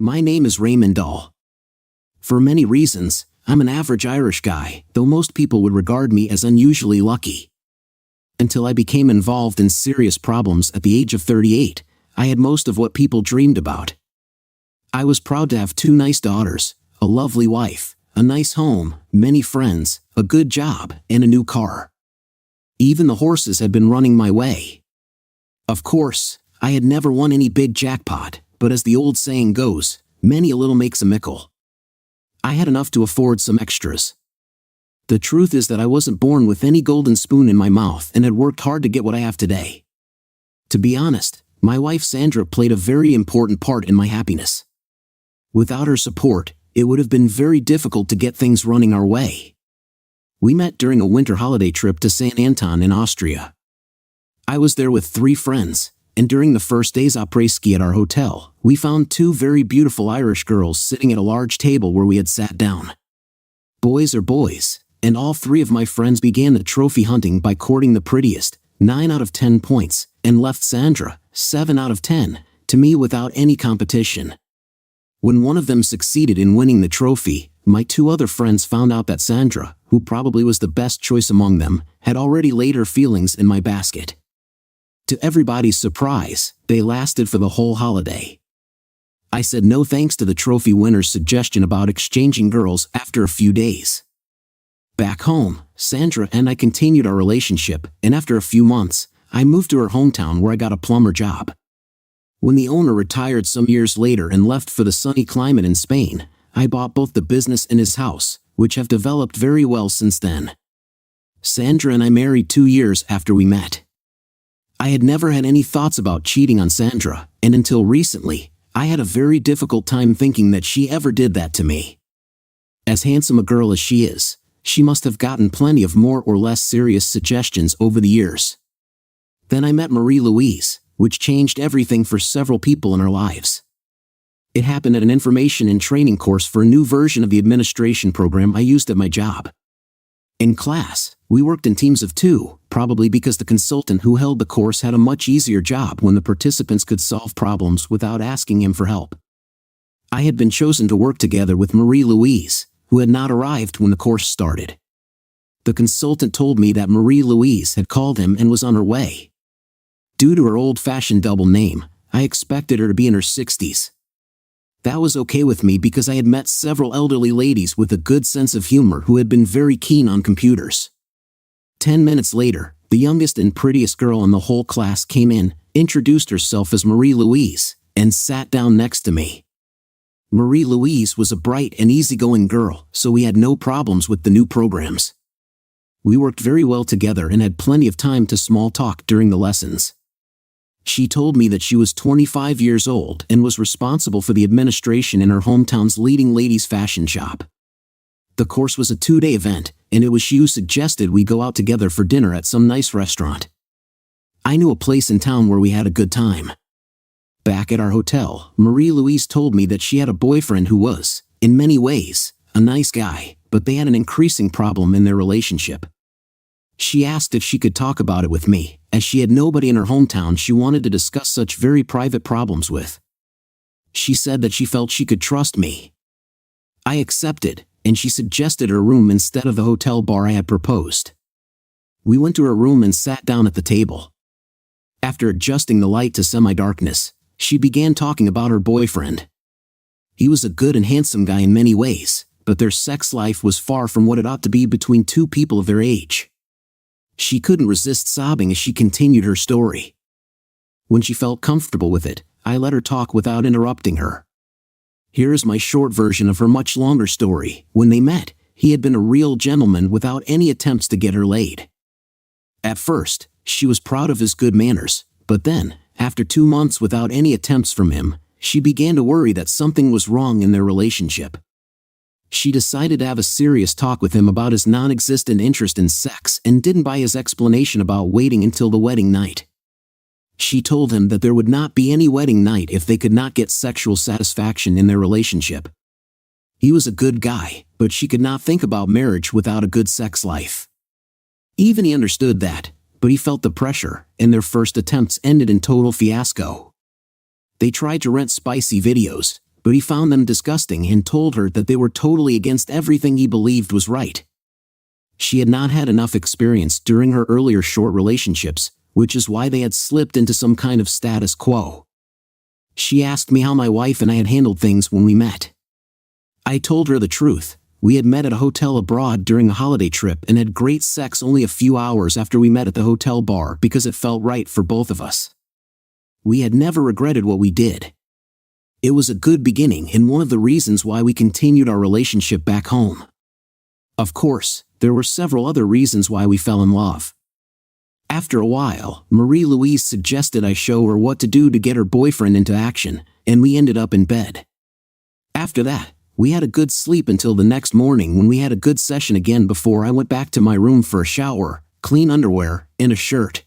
My name is Raymond Dahl. For many reasons, I'm an average Irish guy, though most people would regard me as unusually lucky. Until I became involved in serious problems at the age of 38, I had most of what people dreamed about. I was proud to have 2 nice daughters, a lovely wife, a nice home, many friends, a good job, and a new car. Even the horses had been running my way. Of course, I had never won any big jackpot, but as the old saying goes, many a little makes a mickle. I had enough to afford some extras. The truth is that I wasn't born with any golden spoon in my mouth and had worked hard to get what I have today. To be honest, my wife Sandra played a very important part in my happiness. Without her support, it would have been very difficult to get things running our way. We met during a winter holiday trip to St. Anton in Austria. I was there with 3 friends, and during the first day's après-ski at our hotel, we found 2 very beautiful Irish girls sitting at a large table where we had sat down. Boys are boys, and all 3 of my friends began the trophy hunting by courting the prettiest, 9 out of 10 points, and left Sandra, 7 out of 10, to me without any competition. When one of them succeeded in winning the trophy, my 2 other friends found out that Sandra, who probably was the best choice among them, had already laid her feelings in my basket. To everybody's surprise, they lasted for the whole holiday. I said no thanks to the trophy winner's suggestion about exchanging girls after a few days. Back home, Sandra and I continued our relationship, and after a few months, I moved to her hometown where I got a plumber job. When the owner retired some years later and left for the sunny climate in Spain, I bought both the business and his house, which have developed very well since then. Sandra and I married 2 years after we met. I had never had any thoughts about cheating on Sandra, and until recently, I had a very difficult time thinking that she ever did that to me. As handsome a girl as she is, she must have gotten plenty of more or less serious suggestions over the years. Then I met Marie-Louise, which changed everything for several people in our lives. It happened at an information and training course for a new version of the administration program I used at my job. In class, we worked in teams of 2, probably because the consultant who held the course had a much easier job when the participants could solve problems without asking him for help. I had been chosen to work together with Marie-Louise, who had not arrived when the course started. The consultant told me that Marie-Louise had called him and was on her way. Due to her old-fashioned double name, I expected her to be in her 60s. That was okay with me because I had met several elderly ladies with a good sense of humor who had been very keen on computers. 10 minutes later, the youngest and prettiest girl in the whole class came in, introduced herself as Marie-Louise, and sat down next to me. Marie-Louise was a bright and easygoing girl, so we had no problems with the new programs. We worked very well together and had plenty of time to small talk during the lessons. She told me that she was 25 years old and was responsible for the administration in her hometown's leading ladies' fashion shop. The course was a 2-day event, and it was she who suggested we go out together for dinner at some nice restaurant. I knew a place in town where we had a good time. Back at our hotel, Marie-Louise told me that she had a boyfriend who was, in many ways, a nice guy, but they had an increasing problem in their relationship. She asked if she could talk about it with me, as she had nobody in her hometown she wanted to discuss such very private problems with. She said that she felt she could trust me. I accepted, and she suggested her room instead of the hotel bar I had proposed. We went to her room and sat down at the table. After adjusting the light to semi-darkness, she began talking about her boyfriend. He was a good and handsome guy in many ways, but their sex life was far from what it ought to be between 2 people of their age. She couldn't resist sobbing as she continued her story. When she felt comfortable with it, I let her talk without interrupting her. Here is my short version of her much longer story. When they met, he had been a real gentleman without any attempts to get her laid. At first, she was proud of his good manners, but then, after 2 months without any attempts from him, she began to worry that something was wrong in their relationship. She decided to have a serious talk with him about his non-existent interest in sex and didn't buy his explanation about waiting until the wedding night. She told him that there would not be any wedding night if they could not get sexual satisfaction in their relationship. He was a good guy, but she could not think about marriage without a good sex life. Even he understood that, but he felt the pressure, and their first attempts ended in total fiasco. They tried to rent spicy videos, but he found them disgusting and told her that they were totally against everything he believed was right. She had not had enough experience during her earlier short relationships, which is why they had slipped into some kind of status quo. She asked me how my wife and I had handled things when we met. I told her the truth. We had met at a hotel abroad during a holiday trip and had great sex only a few hours after we met at the hotel bar because it felt right for both of us. We had never regretted what we did. It was a good beginning and one of the reasons why we continued our relationship back home. Of course, there were several other reasons why we fell in love. After a while, Marie-Louise suggested I show her what to do to get her boyfriend into action, and we ended up in bed. After that, we had a good sleep until the next morning when we had a good session again before I went back to my room for a shower, clean underwear, and a shirt.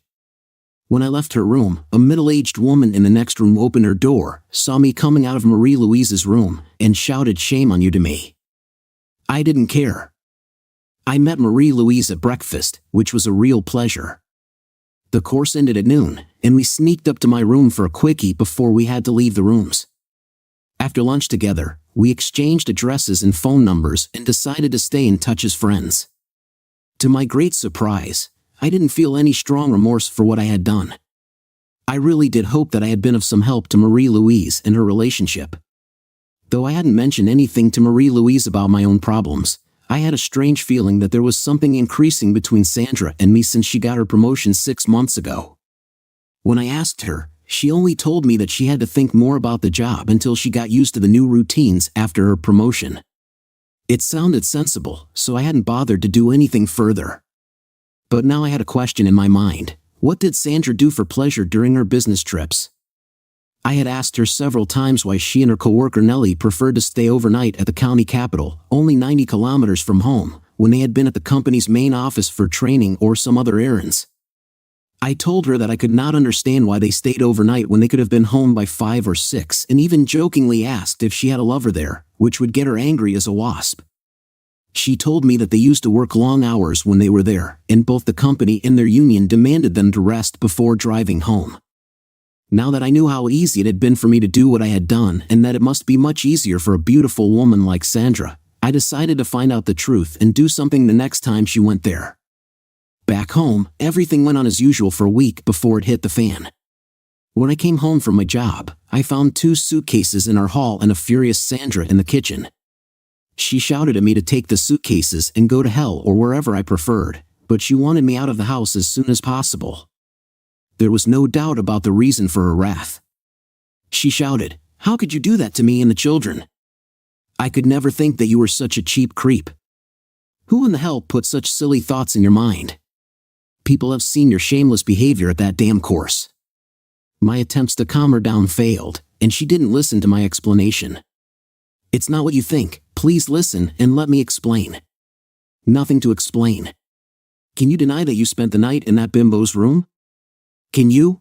When I left her room, a middle-aged woman in the next room opened her door, saw me coming out of Marie-Louise's room, and shouted "Shame on you" to me. I didn't care. I met Marie-Louise at breakfast, which was a real pleasure. The course ended at noon, and we sneaked up to my room for a quickie before we had to leave the rooms. After lunch together, we exchanged addresses and phone numbers and decided to stay in touch as friends. To my great surprise, I didn't feel any strong remorse for what I had done. I really did hope that I had been of some help to Marie-Louise in her relationship. Though I hadn't mentioned anything to Marie-Louise about my own problems, I had a strange feeling that there was something increasing between Sandra and me since she got her promotion 6 months ago. When I asked her, she only told me that she had to think more about the job until she got used to the new routines after her promotion. It sounded sensible, so I hadn't bothered to do anything further. But now I had a question in my mind. What did Sandra do for pleasure during her business trips? I had asked her several times why she and her coworker Nellie preferred to stay overnight at the county capital, only 90 kilometers from home, when they had been at the company's main office for training or some other errands. I told her that I could not understand why they stayed overnight when they could have been home by 5 or 6, and even jokingly asked if she had a lover there, which would get her angry as a wasp. She told me that they used to work long hours when they were there, and both the company and their union demanded them to rest before driving home. Now that I knew how easy it had been for me to do what I had done and that it must be much easier for a beautiful woman like Sandra, I decided to find out the truth and do something the next time she went there. Back home, everything went on as usual for a week before it hit the fan. When I came home from my job, I found 2 suitcases in our hall and a furious Sandra in the kitchen. She shouted at me to take the suitcases and go to hell or wherever I preferred, but she wanted me out of the house as soon as possible. There was no doubt about the reason for her wrath. She shouted, "How could you do that to me and the children? I could never think that you were such a cheap creep. Who in the hell put such silly thoughts in your mind? People have seen your shameless behavior at that damn course." My attempts to calm her down failed, and she didn't listen to my explanation. "It's not what you think. Please listen and let me explain." "Nothing to explain. Can you deny that you spent the night in that bimbo's room? Can you?"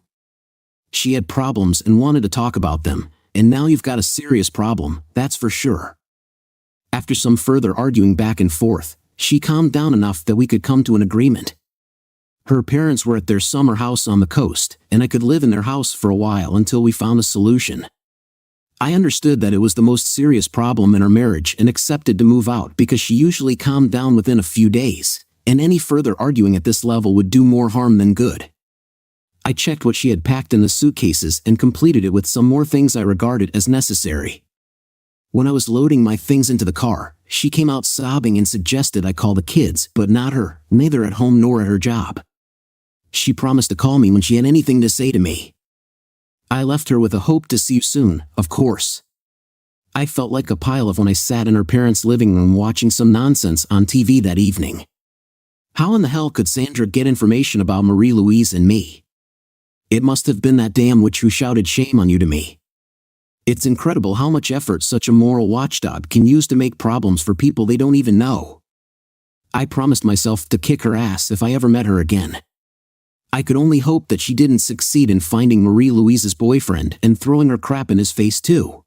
She had problems and wanted to talk about them, and now you've got a serious problem, that's for sure. After some further arguing back and forth, she calmed down enough that we could come to an agreement. Her parents were at their summer house on the coast, and I could live in their house for a while until we found a solution. I understood that it was the most serious problem in our marriage and accepted to move out because she usually calmed down within a few days, and any further arguing at this level would do more harm than good. I checked what she had packed in the suitcases and completed it with some more things I regarded as necessary. When I was loading my things into the car, she came out sobbing and suggested I call the kids, but not her, neither at home nor at her job. She promised to call me when she had anything to say to me. I left her with a hope to see you soon, of course. I felt like a pile of when I sat in her parents' living room watching some nonsense on TV that evening. How in the hell could Sandra get information about Marie-Louise and me? It must have been that damn witch who shouted "Shame on you" to me. It's incredible how much effort such a moral watchdog can use to make problems for people they don't even know. I promised myself to kick her ass if I ever met her again. I could only hope that she didn't succeed in finding Marie-Louise's boyfriend and throwing her crap in his face too.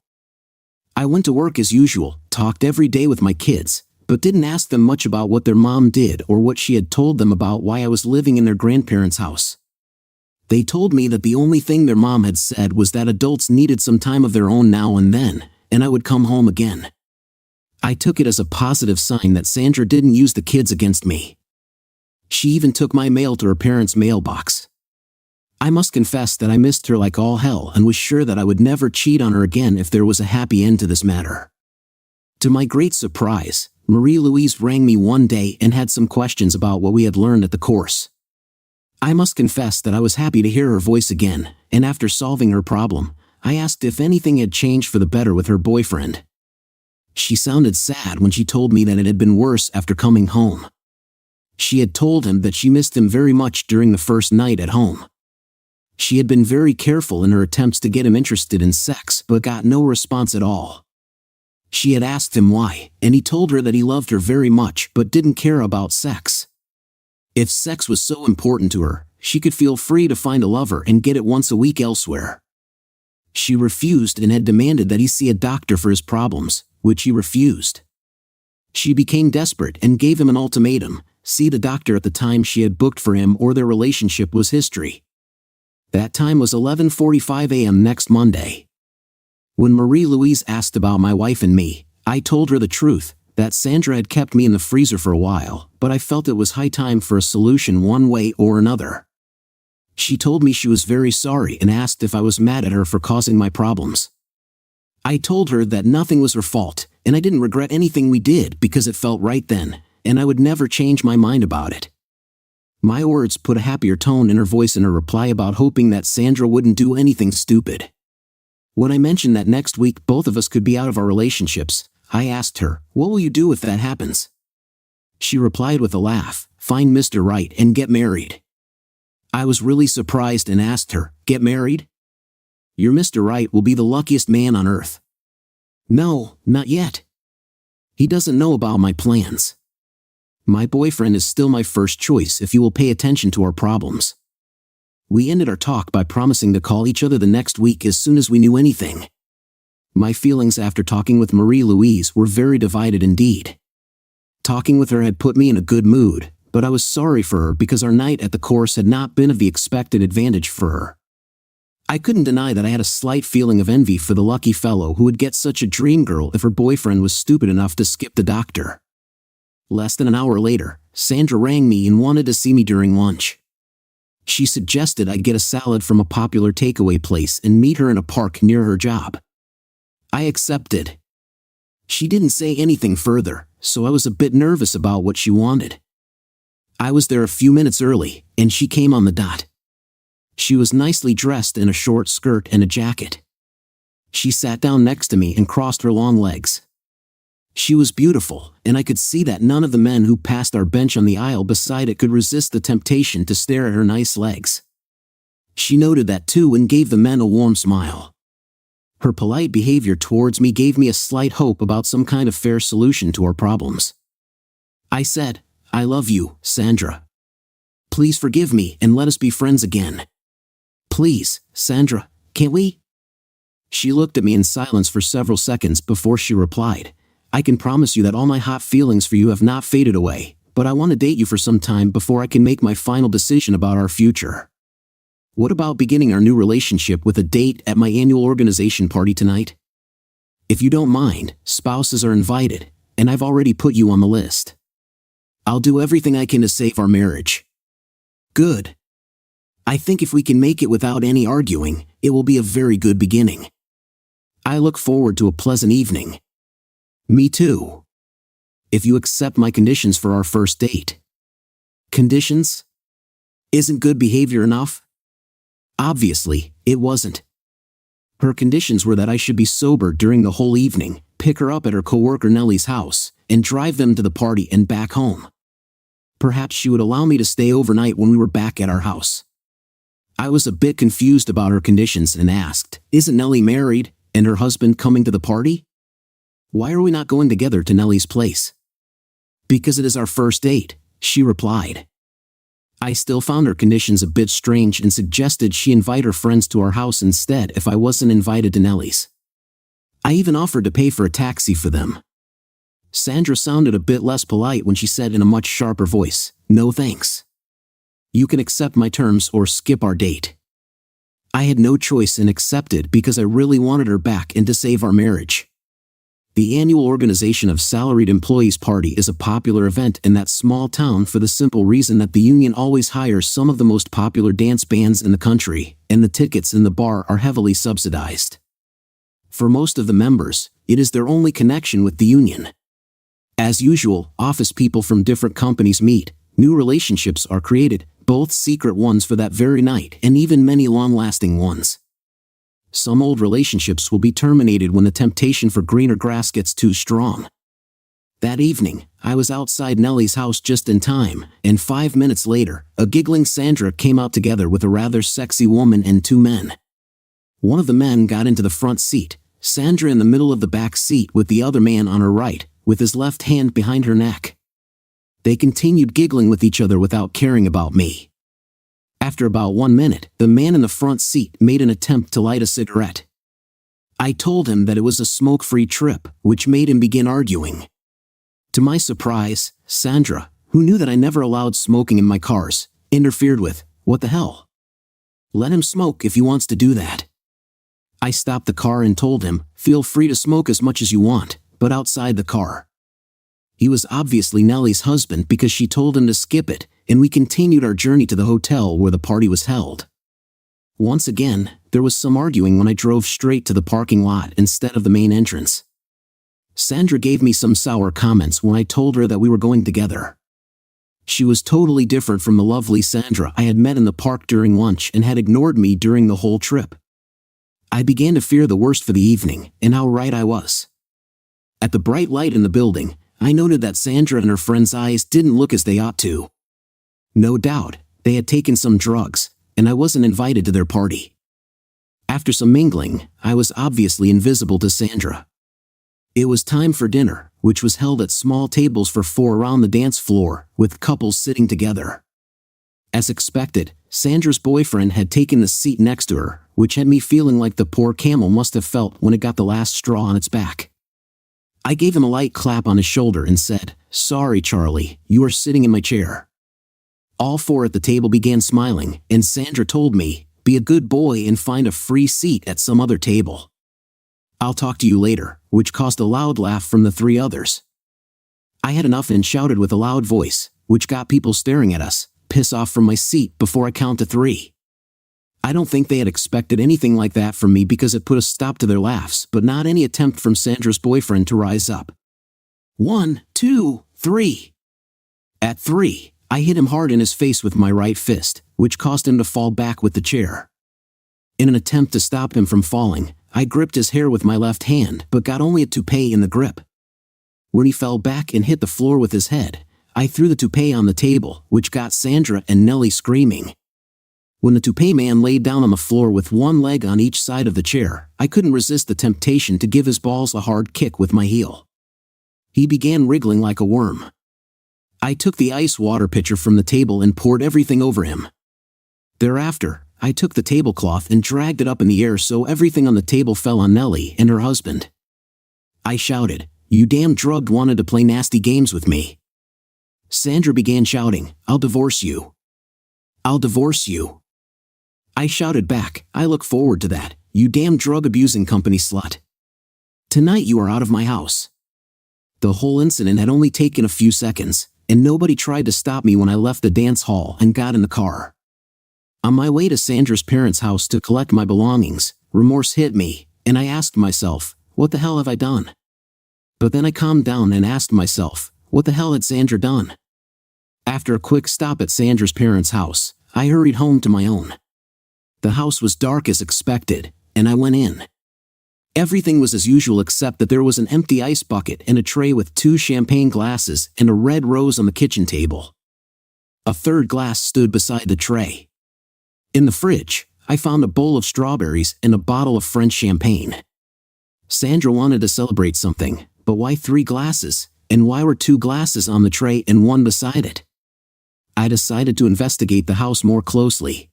I went to work as usual, talked every day with my kids, but didn't ask them much about what their mom did or what she had told them about why I was living in their grandparents' house. They told me that the only thing their mom had said was that adults needed some time of their own now and then, and I would come home again. I took it as a positive sign that Sandra didn't use the kids against me. She even took my mail to her parents' mailbox. I must confess that I missed her like all hell and was sure that I would never cheat on her again if there was a happy end to this matter. To my great surprise, Marie-Louise rang me one day and had some questions about what we had learned at the course. I must confess that I was happy to hear her voice again, and after solving her problem, I asked if anything had changed for the better with her boyfriend. She sounded sad when she told me that it had been worse after coming home. She had told him that she missed him very much during the first night at home. She had been very careful in her attempts to get him interested in sex but got no response at all. She had asked him why, and he told her that he loved her very much but didn't care about sex. If sex was so important to her, she could feel free to find a lover and get it once a week elsewhere. She refused and had demanded that he see a doctor for his problems, which he refused. She became desperate and gave him an ultimatum: see the doctor at the time she had booked for him or their relationship was history. That time was 11:45 a.m. next Monday. When Marie-Louise asked about my wife and me, I told her the truth, that Sandra had kept me in the freezer for a while, but I felt it was high time for a solution one way or another. She told me she was very sorry and asked if I was mad at her for causing my problems. I told her that nothing was her fault, and I didn't regret anything we did because it felt right then, and I would never change my mind about it. My words put a happier tone in her voice in her reply about hoping that Sandra wouldn't do anything stupid. When I mentioned that next week both of us could be out of our relationships, I asked her, "What will you do if that happens?" She replied with a laugh, "Find Mr. Right and get married." I was really surprised and asked her, "Get married? Your Mr. Right will be the luckiest man on earth." "No, not yet. He doesn't know about my plans. My boyfriend is still my first choice if you will pay attention to our problems." We ended our talk by promising to call each other the next week as soon as we knew anything. My feelings after talking with Marie-Louise were very divided indeed. Talking with her had put me in a good mood, but I was sorry for her because our night at the course had not been of the expected advantage for her. I couldn't deny that I had a slight feeling of envy for the lucky fellow who would get such a dream girl if her boyfriend was stupid enough to skip the doctor. Less than an hour later, Sandra rang me and wanted to see me during lunch. She suggested I get a salad from a popular takeaway place and meet her in a park near her job. I accepted. She didn't say anything further, so I was a bit nervous about what she wanted. I was there a few minutes early, and she came on the dot. She was nicely dressed in a short skirt and a jacket. She sat down next to me and crossed her long legs. She was beautiful, and I could see that none of the men who passed our bench on the aisle beside it could resist the temptation to stare at her nice legs. She noted that too and gave the men a warm smile. Her polite behavior towards me gave me a slight hope about some kind of fair solution to our problems. I said, "I love you, Sandra. Please forgive me and let us be friends again. Please, Sandra, can't we?" She looked at me in silence for several seconds before she replied, "I can promise you that all my hot feelings for you have not faded away, but I want to date you for some time before I can make my final decision about our future. What about beginning our new relationship with a date at my annual organization party tonight? If you don't mind, spouses are invited, and I've already put you on the list. I'll do everything I can to save our marriage." "Good. I think if we can make it without any arguing, it will be a very good beginning. I look forward to a pleasant evening." "Me too. If you accept my conditions for our first date." "Conditions? Isn't good behavior enough?" Obviously, it wasn't. Her conditions were that I should be sober during the whole evening, pick her up at her coworker Nellie's house, and drive them to the party and back home. Perhaps she would allow me to stay overnight when we were back at our house. I was a bit confused about her conditions and asked, "Isn't Nellie married, and her husband coming to the party? Why are we not going together to Nellie's place?" "Because it is our first date," she replied. I still found her conditions a bit strange and suggested she invite her friends to our house instead if I wasn't invited to Nellie's. I even offered to pay for a taxi for them. Sandra sounded a bit less polite when she said in a much sharper voice, "No thanks. You can accept my terms or skip our date." I had no choice and accepted because I really wanted her back and to save our marriage. The annual organization of salaried employees party is a popular event in that small town for the simple reason that the union always hires some of the most popular dance bands in the country, and the tickets in the bar are heavily subsidized. For most of the members, it is their only connection with the union. As usual, office people from different companies meet, new relationships are created, both secret ones for that very night and even many long-lasting ones. Some old relationships will be terminated when the temptation for greener grass gets too strong. That evening, I was outside Nellie's house just in time, and 5 minutes later, a giggling Sandra came out together with a rather sexy woman and 2 men. One of the men got into the front seat, Sandra in the middle of the back seat with the other man on her right, with his left hand behind her neck. They continued giggling with each other without caring about me. After about 1 minute, the man in the front seat made an attempt to light a cigarette. I told him that it was a smoke-free trip, which made him begin arguing. To my surprise, Sandra, who knew that I never allowed smoking in my cars, interfered with, "What the hell? Let him smoke if he wants to do that." I stopped the car and told him, "Feel free to smoke as much as you want, but outside the car." He was obviously Nellie's husband because she told him to skip it, and we continued our journey to the hotel where the party was held. Once again, there was some arguing when I drove straight to the parking lot instead of the main entrance. Sandra gave me some sour comments when I told her that we were going together. She was totally different from the lovely Sandra I had met in the park during lunch and had ignored me during the whole trip. I began to fear the worst for the evening, and how right I was. At the bright light in the building, I noted that Sandra and her friend's eyes didn't look as they ought to. No doubt, they had taken some drugs, and I wasn't invited to their party. After some mingling, I was obviously invisible to Sandra. It was time for dinner, which was held at small tables for 4 around the dance floor, with couples sitting together. As expected, Sandra's boyfriend had taken the seat next to her, which had me feeling like the poor camel must have felt when it got the last straw on its back. I gave him a light clap on his shoulder and said, "Sorry, Charlie, you are sitting in my chair." All 4 at the table began smiling, and Sandra told me, "Be a good boy and find a free seat at some other table. I'll talk to you later," which caused a loud laugh from the 3 others. I had enough and shouted with a loud voice, which got people staring at us, "Piss off from my seat before I count to 3. I don't think they had expected anything like that from me because it put a stop to their laughs, but not any attempt from Sandra's boyfriend to rise up. 1, 2, 3. At 3, I hit him hard in his face with my right fist, which caused him to fall back with the chair. In an attempt to stop him from falling, I gripped his hair with my left hand but got only a toupee in the grip. When he fell back and hit the floor with his head, I threw the toupee on the table, which got Sandra and Nellie screaming. When the toupee man laid down on the floor with one leg on each side of the chair, I couldn't resist the temptation to give his balls a hard kick with my heel. He began wriggling like a worm. I took the ice water pitcher from the table and poured everything over him. Thereafter, I took the tablecloth and dragged it up in the air so everything on the table fell on Nellie and her husband. I shouted, "You damn drugged wanted to play nasty games with me." Sandra began shouting, "I'll divorce you. I'll divorce you." I shouted back, "I look forward to that, you damn drug-abusing company slut. Tonight you are out of my house." The whole incident had only taken a few seconds, and nobody tried to stop me when I left the dance hall and got in the car. On my way to Sandra's parents' house to collect my belongings, remorse hit me, and I asked myself, what the hell have I done? But then I calmed down and asked myself, what the hell had Sandra done? After a quick stop at Sandra's parents' house, I hurried home to my own. The house was dark as expected, and I went in. Everything was as usual except that there was an empty ice bucket and a tray with 2 champagne glasses and a red rose on the kitchen table. A third glass stood beside the tray. In the fridge, I found a bowl of strawberries and a bottle of French champagne. Sandra wanted to celebrate something, but why 3 glasses, and why were 2 glasses on the tray and 1 beside it? I decided to investigate the house more closely.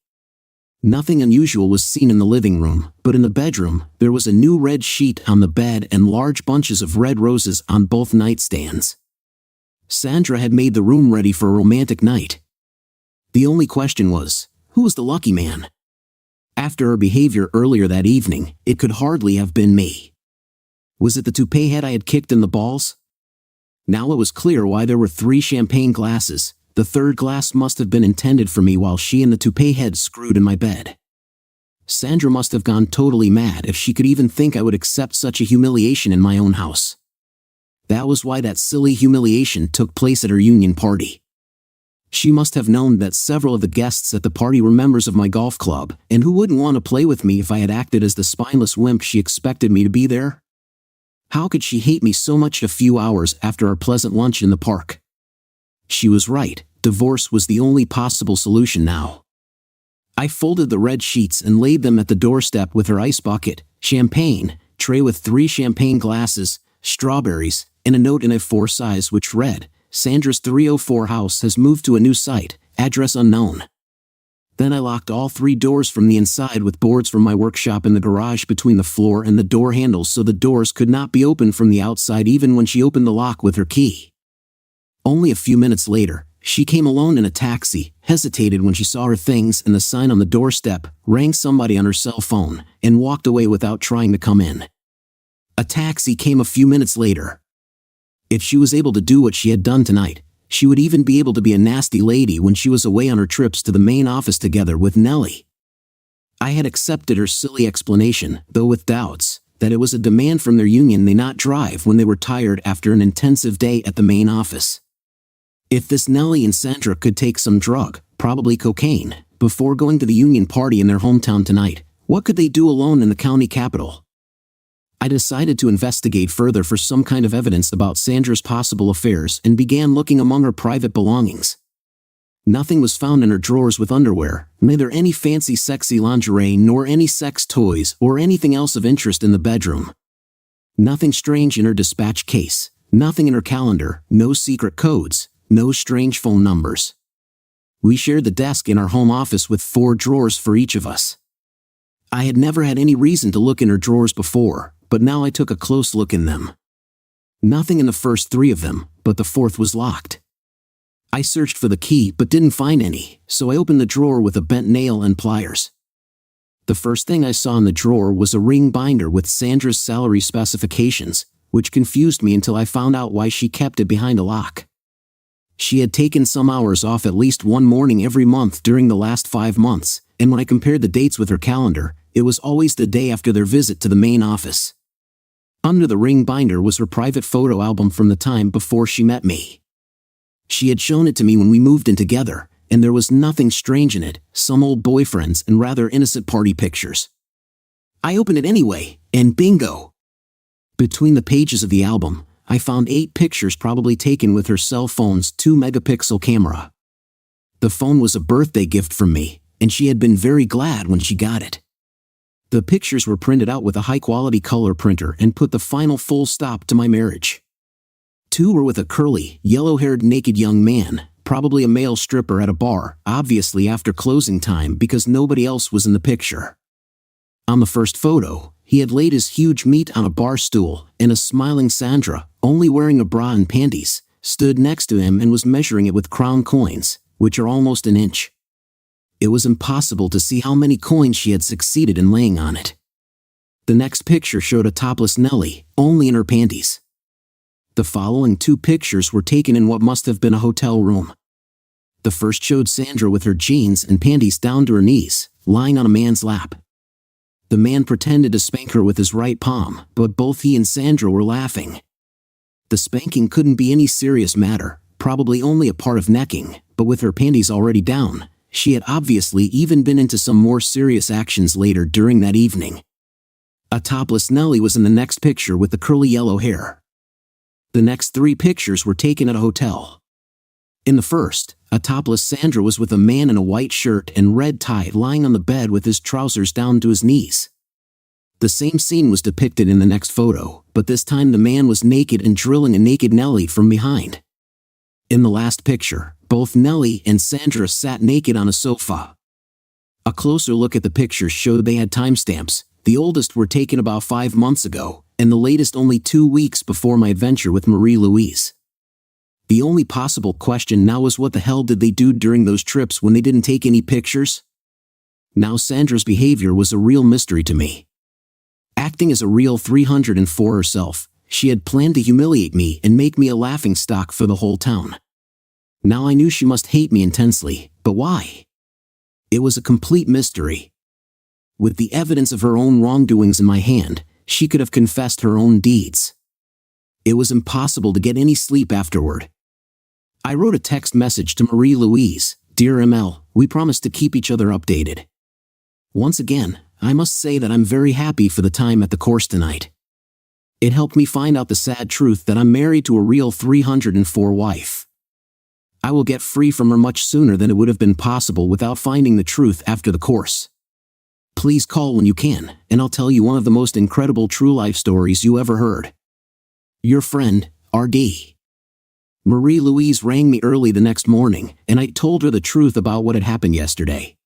Nothing unusual was seen in the living room, but in the bedroom, there was a new red sheet on the bed and large bunches of red roses on both nightstands. Sandra had made the room ready for a romantic night. The only question was, who was the lucky man? After her behavior earlier that evening, it could hardly have been me. Was it the toupee head I had kicked in the balls? Now it was clear why there were 3 champagne glasses. The third glass must have been intended for me while she and the toupee head screwed in my bed. Sandra must have gone totally mad if she could even think I would accept such a humiliation in my own house. That was why that silly humiliation took place at her union party. She must have known that several of the guests at the party were members of my golf club, and who wouldn't want to play with me if I had acted as the spineless wimp she expected me to be there? How could she hate me so much a few hours after our pleasant lunch in the park? She was right, divorce was the only possible solution now. I folded the red sheets and laid them at the doorstep with her ice bucket, champagne, tray with 3 champagne glasses, strawberries, and a note in A4 size which read, "Sandra's 304 house has moved to a new site, address unknown." Then I locked all 3 doors from the inside with boards from my workshop in the garage between the floor and the door handles so the doors could not be opened from the outside even when she opened the lock with her key. Only a few minutes later, she came alone in a taxi, hesitated when she saw her things and the sign on the doorstep, rang somebody on her cell phone, and walked away without trying to come in. A taxi came a few minutes later. If she was able to do what she had done tonight, she would even be able to be a nasty lady when she was away on her trips to the main office together with Nellie. I had accepted her silly explanation, though with doubts, that it was a demand from their union they not drive when they were tired after an intensive day at the main office. If this Nellie and Sandra could take some drug, probably cocaine, before going to the union party in their hometown tonight, what could they do alone in the county capital? I decided to investigate further for some kind of evidence about Sandra's possible affairs and began looking among her private belongings. Nothing was found in her drawers with underwear, neither any fancy sexy lingerie nor any sex toys or anything else of interest in the bedroom. Nothing strange in her dispatch case, nothing in her calendar, no secret codes, no strange phone numbers. We shared the desk in our home office with 4 drawers for each of us. I had never had any reason to look in her drawers before, but now I took a close look in them. Nothing in the first 3 of them, but the 4th was locked. I searched for the key but didn't find any, so I opened the drawer with a bent nail and pliers. The first thing I saw in the drawer was a ring binder with Sandra's salary specifications, which confused me until I found out why she kept it behind a lock. She had taken some hours off at least one morning every month during the last 5 months, and when I compared the dates with her calendar, it was always the day after their visit to the main office. Under the ring binder was her private photo album from the time before she met me. She had shown it to me when we moved in together, and there was nothing strange in it, some old boyfriends and rather innocent party pictures. I opened it anyway, and bingo! Between the pages of the album, I found 8 pictures probably taken with her cell phone's 2-megapixel camera. The phone was a birthday gift from me, and she had been very glad when she got it. The pictures were printed out with a high-quality color printer and put the final full stop to my marriage. 2 were with a curly, yellow-haired naked young man, probably a male stripper at a bar, obviously after closing time because nobody else was in the picture. On the first photo, he had laid his huge meat on a bar stool, and a smiling Sandra, only wearing a bra and panties, stood next to him and was measuring it with crown coins, which are almost an inch. It was impossible to see how many coins she had succeeded in laying on it. The next picture showed a topless Nellie, only in her panties. The following 2 pictures were taken in what must have been a hotel room. The first showed Sandra with her jeans and panties down to her knees, lying on a man's lap. The man pretended to spank her with his right palm, but both he and Sandra were laughing. The spanking couldn't be any serious matter, probably only a part of necking, but with her panties already down, she had obviously even been into some more serious actions later during that evening. A topless Nellie was in the next picture with the curly yellow hair. The next 3 pictures were taken at a hotel. In the first, a topless Sandra was with a man in a white shirt and red tie lying on the bed with his trousers down to his knees. The same scene was depicted in the next photo, but this time the man was naked and drilling a naked Nellie from behind. In the last picture, both Nellie and Sandra sat naked on a sofa. A closer look at the pictures showed they had timestamps. The oldest were taken about 5 months ago, and the latest only 2 weeks before my adventure with Marie-Louise. The only possible question now was what the hell did they do during those trips when they didn't take any pictures? Now Sandra's behavior was a real mystery to me. Acting as a real 304 herself, she had planned to humiliate me and make me a laughingstock for the whole town. Now I knew she must hate me intensely, but why? It was a complete mystery. With the evidence of her own wrongdoings in my hand, she could have confessed her own deeds. It was impossible to get any sleep afterward. I wrote a text message to Marie-Louise, "Dear ML, we promised to keep each other updated." Once again, I must say that I'm very happy for the time at the course tonight. It helped me find out the sad truth that I'm married to a real 304 wife. I will get free from her much sooner than it would have been possible without finding the truth after the course. Please call when you can, and I'll tell you one of the most incredible true life stories you ever heard. Your friend, RD. Marie-Louise rang me early the next morning, and I told her the truth about what had happened yesterday.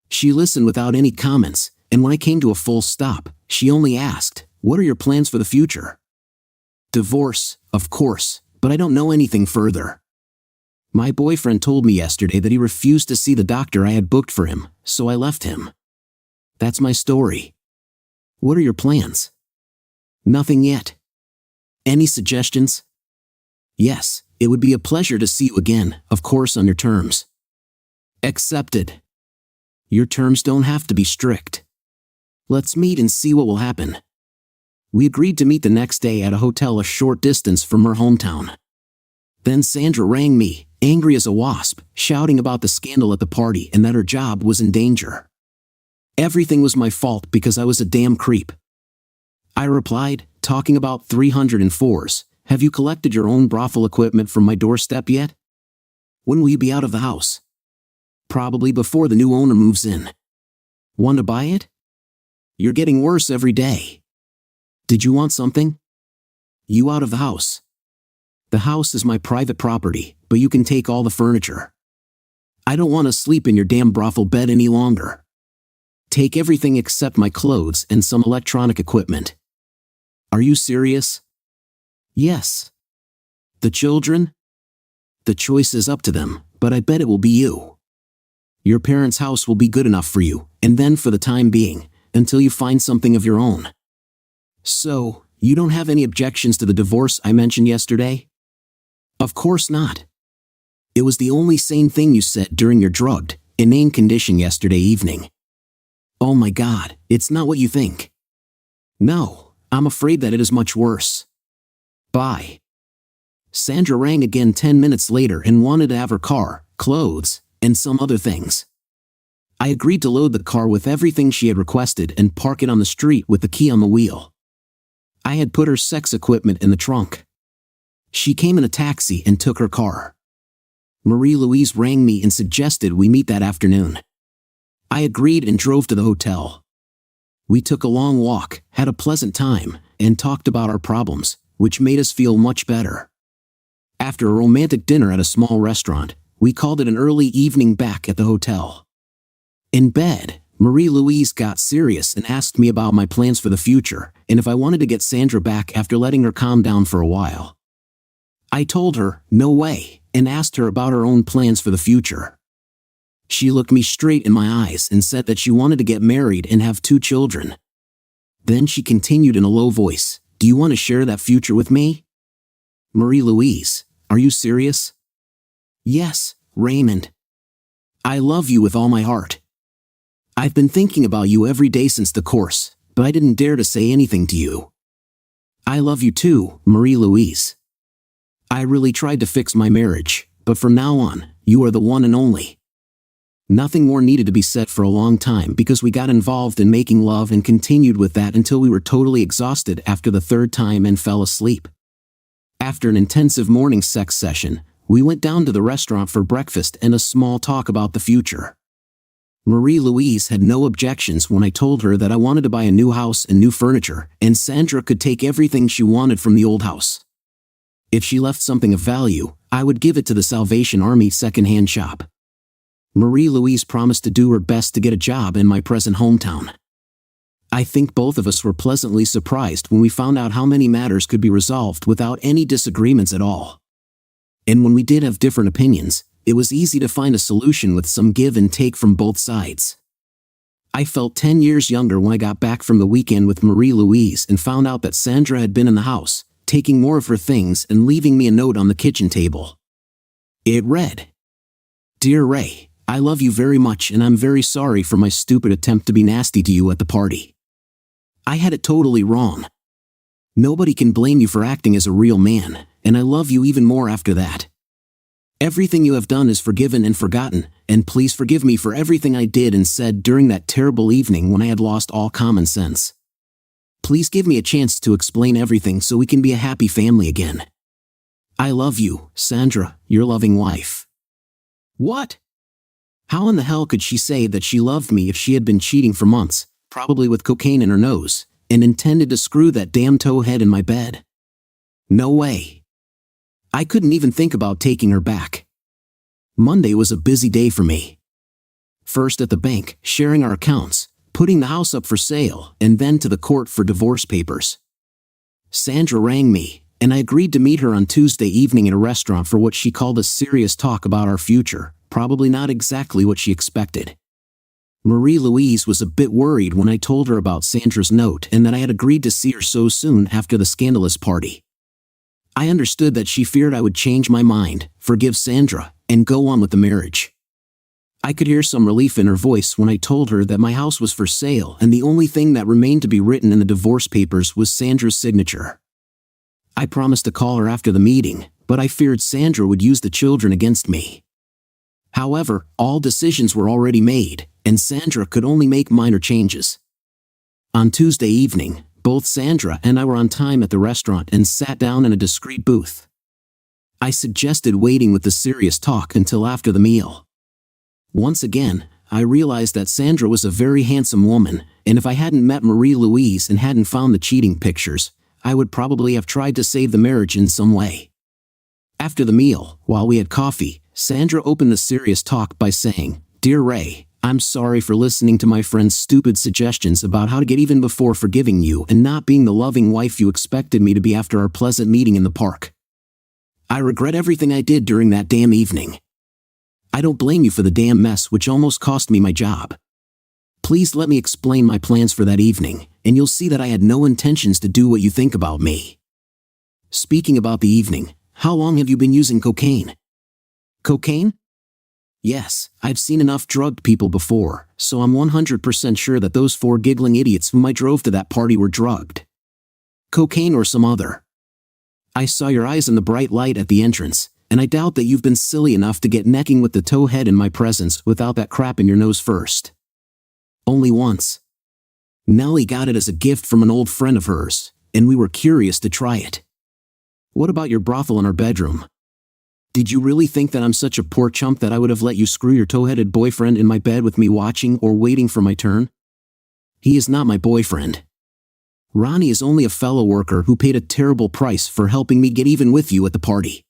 She listened without any comments, and when I came to a full stop, she only asked, "What are your plans for the future?" Divorce, of course, but I don't know anything further. My boyfriend told me yesterday that he refused to see the doctor I had booked for him, so I left him. That's my story. What are your plans? Nothing yet. Any suggestions? Yes, it would be a pleasure to see you again, of course on your terms. Accepted. Your terms don't have to be strict. Let's meet and see what will happen. We agreed to meet the next day at a hotel a short distance from her hometown. Then Sandra rang me, angry as a wasp, shouting about the scandal at the party and that her job was in danger. Everything was my fault because I was a damn creep. I replied, talking about 304s, "Have you collected your own brothel equipment from my doorstep yet? When will you be out of the house?" Probably before the new owner moves in. Want to buy it? You're getting worse every day. Did you want something? You out of the house. The house is my private property, but you can take all the furniture. I don't want to sleep in your damn brothel bed any longer. Take everything except my clothes and some electronic equipment. Are you serious? Yes. The children? The choice is up to them, but I bet it will be you. Your parents' house will be good enough for you, and then for the time being, until you find something of your own. So, you don't have any objections to the divorce I mentioned yesterday? Of course not. It was the only sane thing you said during your drugged, inane condition yesterday evening. Oh my God, it's not what you think. No, I'm afraid that it is much worse. Bye. Sandra rang again 10 minutes later and wanted to have her car, clothes, and some other things. I agreed to load the car with everything she had requested and park it on the street with the key on the wheel. I had put her sex equipment in the trunk. She came in a taxi and took her car. Marie-Louise rang me and suggested we meet that afternoon. I agreed and drove to the hotel. We took a long walk, had a pleasant time, and talked about our problems, which made us feel much better. After a romantic dinner at a small restaurant, we called it an early evening back at the hotel. In bed, Marie-Louise got serious and asked me about my plans for the future, and if I wanted to get Sandra back after letting her calm down for a while. I told her, no way, and asked her about her own plans for the future. She looked me straight in my eyes and said that she wanted to get married and have 2 children. Then she continued in a low voice, "Do you want to share that future with me?" Marie-Louise, are you serious? Yes, Raymond. I love you with all my heart. I've been thinking about you every day since the course, but I didn't dare to say anything to you. I love you too, Marie-Louise. I really tried to fix my marriage, but from now on, you are the one and only. Nothing more needed to be said for a long time because we got involved in making love and continued with that until we were totally exhausted after the 3rd time and fell asleep. After an intensive morning sex session, we went down to the restaurant for breakfast and a small talk about the future. Marie-Louise had no objections when I told her that I wanted to buy a new house and new furniture, and Sandra could take everything she wanted from the old house. If she left something of value, I would give it to the Salvation Army second-hand shop. Marie-Louise promised to do her best to get a job in my present hometown. I think both of us were pleasantly surprised when we found out how many matters could be resolved without any disagreements at all. And when we did have different opinions, it was easy to find a solution with some give and take from both sides. I felt 10 years younger when I got back from the weekend with Marie-Louise and found out that Sandra had been in the house, taking more of her things and leaving me a note on the kitchen table. It read, "Dear Ray, I love you very much and I'm very sorry for my stupid attempt to be nasty to you at the party. I had it totally wrong. Nobody can blame you for acting as a real man, and I love you even more after that. Everything you have done is forgiven and forgotten, and please forgive me for everything I did and said during that terrible evening when I had lost all common sense. Please give me a chance to explain everything so we can be a happy family again. I love you, Sandra, your loving wife." What? How in the hell could she say that she loved me if she had been cheating for months, probably with cocaine in her nose, and intended to screw that damn towhead in my bed? No way. I couldn't even think about taking her back. Monday was a busy day for me. First at the bank, sharing our accounts, putting the house up for sale, and then to the court for divorce papers. Sandra rang me, and I agreed to meet her on Tuesday evening at a restaurant for what she called a serious talk about our future, probably not exactly what she expected. Marie-Louise was a bit worried when I told her about Sandra's note and that I had agreed to see her so soon after the scandalous party. I understood that she feared I would change my mind, forgive Sandra, and go on with the marriage. I could hear some relief in her voice when I told her that my house was for sale and the only thing that remained to be written in the divorce papers was Sandra's signature. I promised to call her after the meeting, but I feared Sandra would use the children against me. However, all decisions were already made, and Sandra could only make minor changes. On Tuesday evening, both Sandra and I were on time at the restaurant and sat down in a discreet booth. I suggested waiting with the serious talk until after the meal. Once again, I realized that Sandra was a very handsome woman, and if I hadn't met Marie-Louise and hadn't found the cheating pictures, I would probably have tried to save the marriage in some way. After the meal, while we had coffee, Sandra opened the serious talk by saying, "Dear Ray, I'm sorry for listening to my friend's stupid suggestions about how to get even before forgiving you and not being the loving wife you expected me to be after our pleasant meeting in the park. I regret everything I did during that damn evening. I don't blame you for the damn mess which almost cost me my job. Please let me explain my plans for that evening, and you'll see that I had no intentions to do what you think about me. Speaking about the evening, how long have you been using cocaine?" "Cocaine? Yes, I've seen enough drugged people before, so I'm 100% sure that those 4 giggling idiots whom I drove to that party were drugged. Cocaine or some other. I saw your eyes in the bright light at the entrance, and I doubt that you've been silly enough to get necking with the towhead in my presence without that crap in your nose first. Only once. Nellie got it as a gift from an old friend of hers, and we were curious to try it. What about your brothel in our bedroom? Did you really think that I'm such a poor chump that I would have let you screw your tow-headed boyfriend in my bed with me watching or waiting for my turn? He is not my boyfriend. Ronnie is only a fellow worker who paid a terrible price for helping me get even with you at the party.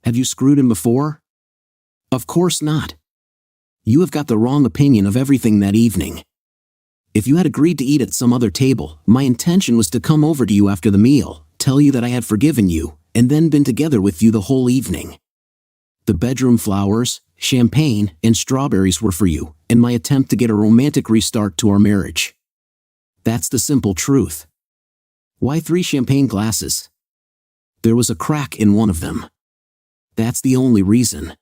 Have you screwed him before? Of course not. You have got the wrong opinion of everything that evening. If you had agreed to eat at some other table, my intention was to come over to you after the meal, tell you that I had forgiven you, and then been together with you the whole evening. The bedroom flowers, champagne, and strawberries were for you, and my attempt to get a romantic restart to our marriage. That's the simple truth. Why 3 champagne glasses? There was a crack in one of them. That's the only reason.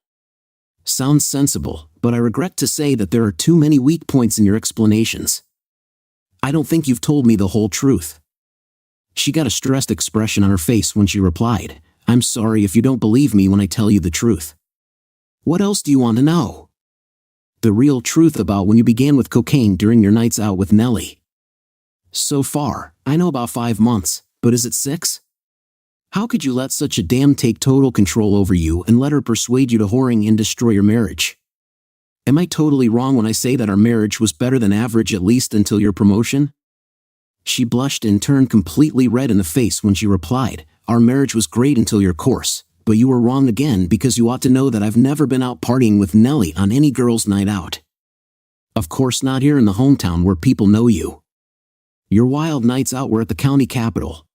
Sounds sensible, but I regret to say that there are too many weak points in your explanations. I don't think you've told me the whole truth." She got a stressed expression on her face when she replied, "I'm sorry if you don't believe me when I tell you the truth. What else do you want to know? The real truth about when you began with cocaine during your nights out with Nellie. So far, I know about 5 months, but is it 6? How could you let such a damn take total control over you and let her persuade you to whoring and destroy your marriage? Am I totally wrong when I say that our marriage was better than average at least until your promotion?" She blushed and turned completely red in the face when she replied, "Our marriage was great until your course, but you were wrong again because you ought to know that I've never been out partying with Nellie on any girl's night out. Of course not here in the hometown where people know you. Your wild nights out were at the county capital.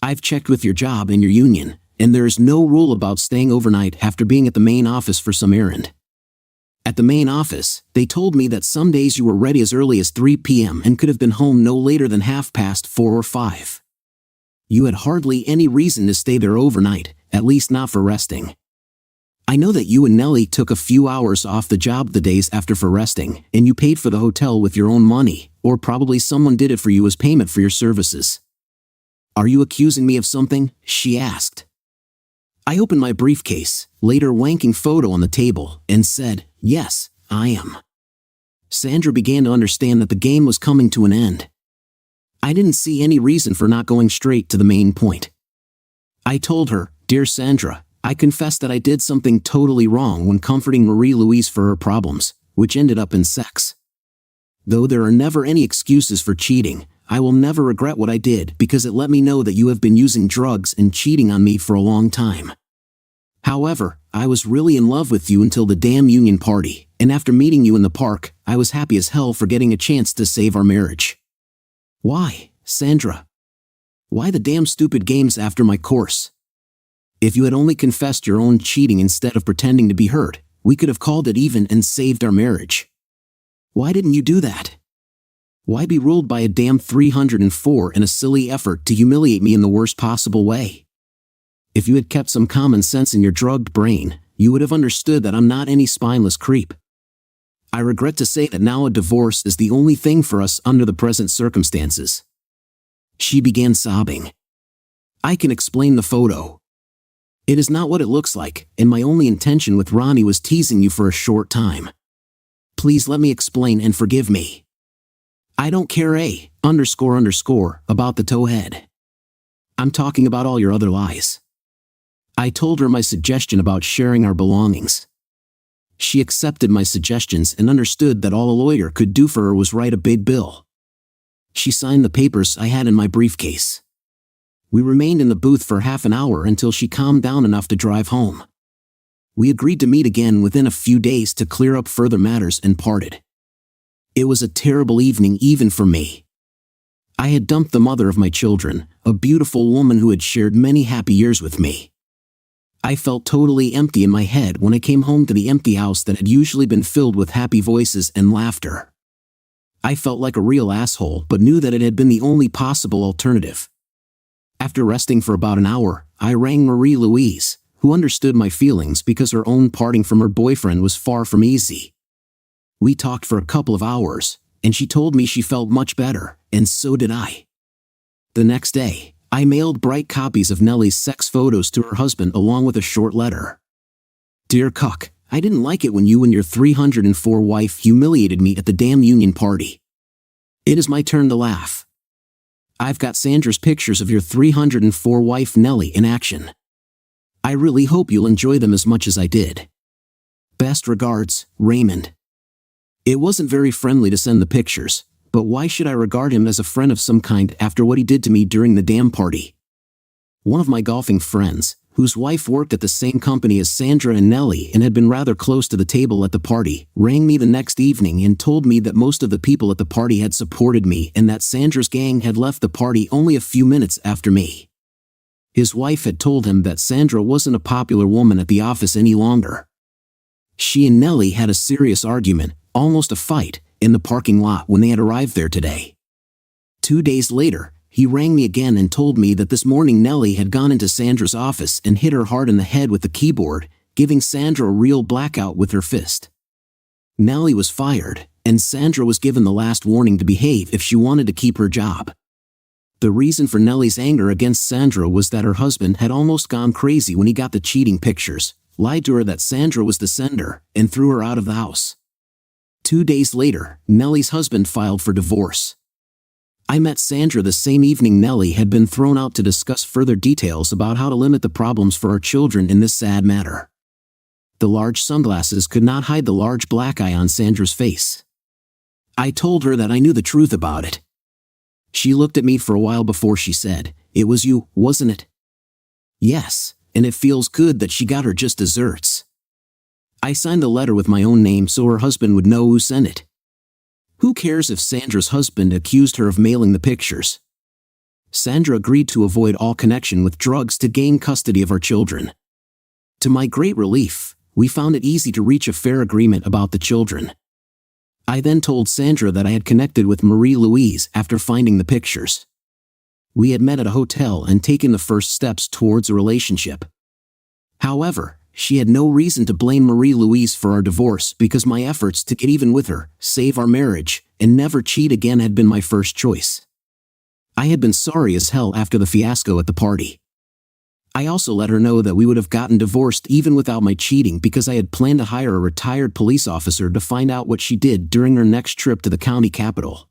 I've checked with your job and your union, and there is no rule about staying overnight after being at the main office for some errand. At the main office, they told me that some days you were ready as early as 3 p.m. and could have been home no later than 4:30 or 5. You had hardly any reason to stay there overnight, at least not for resting. I know that you and Nellie took a few hours off the job the days after for resting, and you paid for the hotel with your own money, or probably someone did it for you as payment for your services. Are you accusing me of something? She asked. I opened my briefcase, laid her wanking photo on the table, and said, yes, I am. Sandra began to understand that the game was coming to an end. I didn't see any reason for not going straight to the main point. I told her, dear Sandra, I confess that I did something totally wrong when comforting Marie-Louise for her problems, which ended up in sex. Though there are never any excuses for cheating, I will never regret what I did because it let me know that you have been using drugs and cheating on me for a long time. However, I was really in love with you until the damn union party, and after meeting you in the park, I was happy as hell for getting a chance to save our marriage. Why, Sandra? Why the damn stupid games after my course? If you had only confessed your own cheating instead of pretending to be hurt, we could have called it even and saved our marriage. Why didn't you do that? Why be ruled by a damn 304 in a silly effort to humiliate me in the worst possible way? If you had kept some common sense in your drugged brain, you would have understood that I'm not any spineless creep. I regret to say that now a divorce is the only thing for us under the present circumstances. She began sobbing. I can explain the photo. It is not what it looks like, and my only intention with Ronnie was teasing you for a short time. Please let me explain and forgive me. I don't care about the towhead. I'm talking about all your other lies. I told her my suggestion about sharing our belongings. She accepted my suggestions and understood that all a lawyer could do for her was write a big bill. She signed the papers I had in my briefcase. We remained in the booth for half an hour until she calmed down enough to drive home. We agreed to meet again within a few days to clear up further matters and parted. It was a terrible evening even for me. I had dumped the mother of my children, a beautiful woman who had shared many happy years with me. I felt totally empty in my head when I came home to the empty house that had usually been filled with happy voices and laughter. I felt like a real asshole but knew that it had been the only possible alternative. After resting for about an hour, I rang Marie-Louise, who understood my feelings because her own parting from her boyfriend was far from easy. We talked for a couple of hours, and she told me she felt much better, and so did I. The next day, I mailed bright copies of Nellie's sex photos to her husband along with a short letter. Dear Cuck, I didn't like it when you and your 304 wife humiliated me at the damn union party. It is my turn to laugh. I've got Sandra's pictures of your 304 wife Nellie in action. I really hope you'll enjoy them as much as I did. Best regards, Raymond. It wasn't very friendly to send the pictures, but why should I regard him as a friend of some kind after what he did to me during the damn party? One of my golfing friends, whose wife worked at the same company as Sandra and Nellie and had been rather close to the table at the party, rang me the next evening and told me that most of the people at the party had supported me and that Sandra's gang had left the party only a few minutes after me. His wife had told him that Sandra wasn't a popular woman at the office any longer. She and Nellie had a serious argument, almost a fight, in the parking lot when they had arrived there today. 2 days later, he rang me again and told me that this morning Nellie had gone into Sandra's office and hit her hard in the head with the keyboard, giving Sandra a real blackout with her fist. Nellie was fired, and Sandra was given the last warning to behave if she wanted to keep her job. The reason for Nellie's anger against Sandra was that her husband had almost gone crazy when he got the cheating pictures, lied to her that Sandra was the sender, and threw her out of the house. 2 days later, Nellie's husband filed for divorce. I met Sandra the same evening Nellie had been thrown out to discuss further details about how to limit the problems for our children in this sad matter. The large sunglasses could not hide the large black eye on Sandra's face. I told her that I knew the truth about it. She looked at me for a while before she said, "It was you, wasn't it?" Yes, and it feels good that she got her just desserts. I signed the letter with my own name so her husband would know who sent it. Who cares if Sandra's husband accused her of mailing the pictures? Sandra agreed to avoid all connection with drugs to gain custody of our children. To my great relief, we found it easy to reach a fair agreement about the children. I then told Sandra that I had connected with Marie-Louise after finding the pictures. We had met at a hotel and taken the first steps towards a relationship. However, she had no reason to blame Marie-Louise for our divorce because my efforts to get even with her, save our marriage, and never cheat again had been my first choice. I had been sorry as hell after the fiasco at the party. I also let her know that we would have gotten divorced even without my cheating because I had planned to hire a retired police officer to find out what she did during her next trip to the county capital.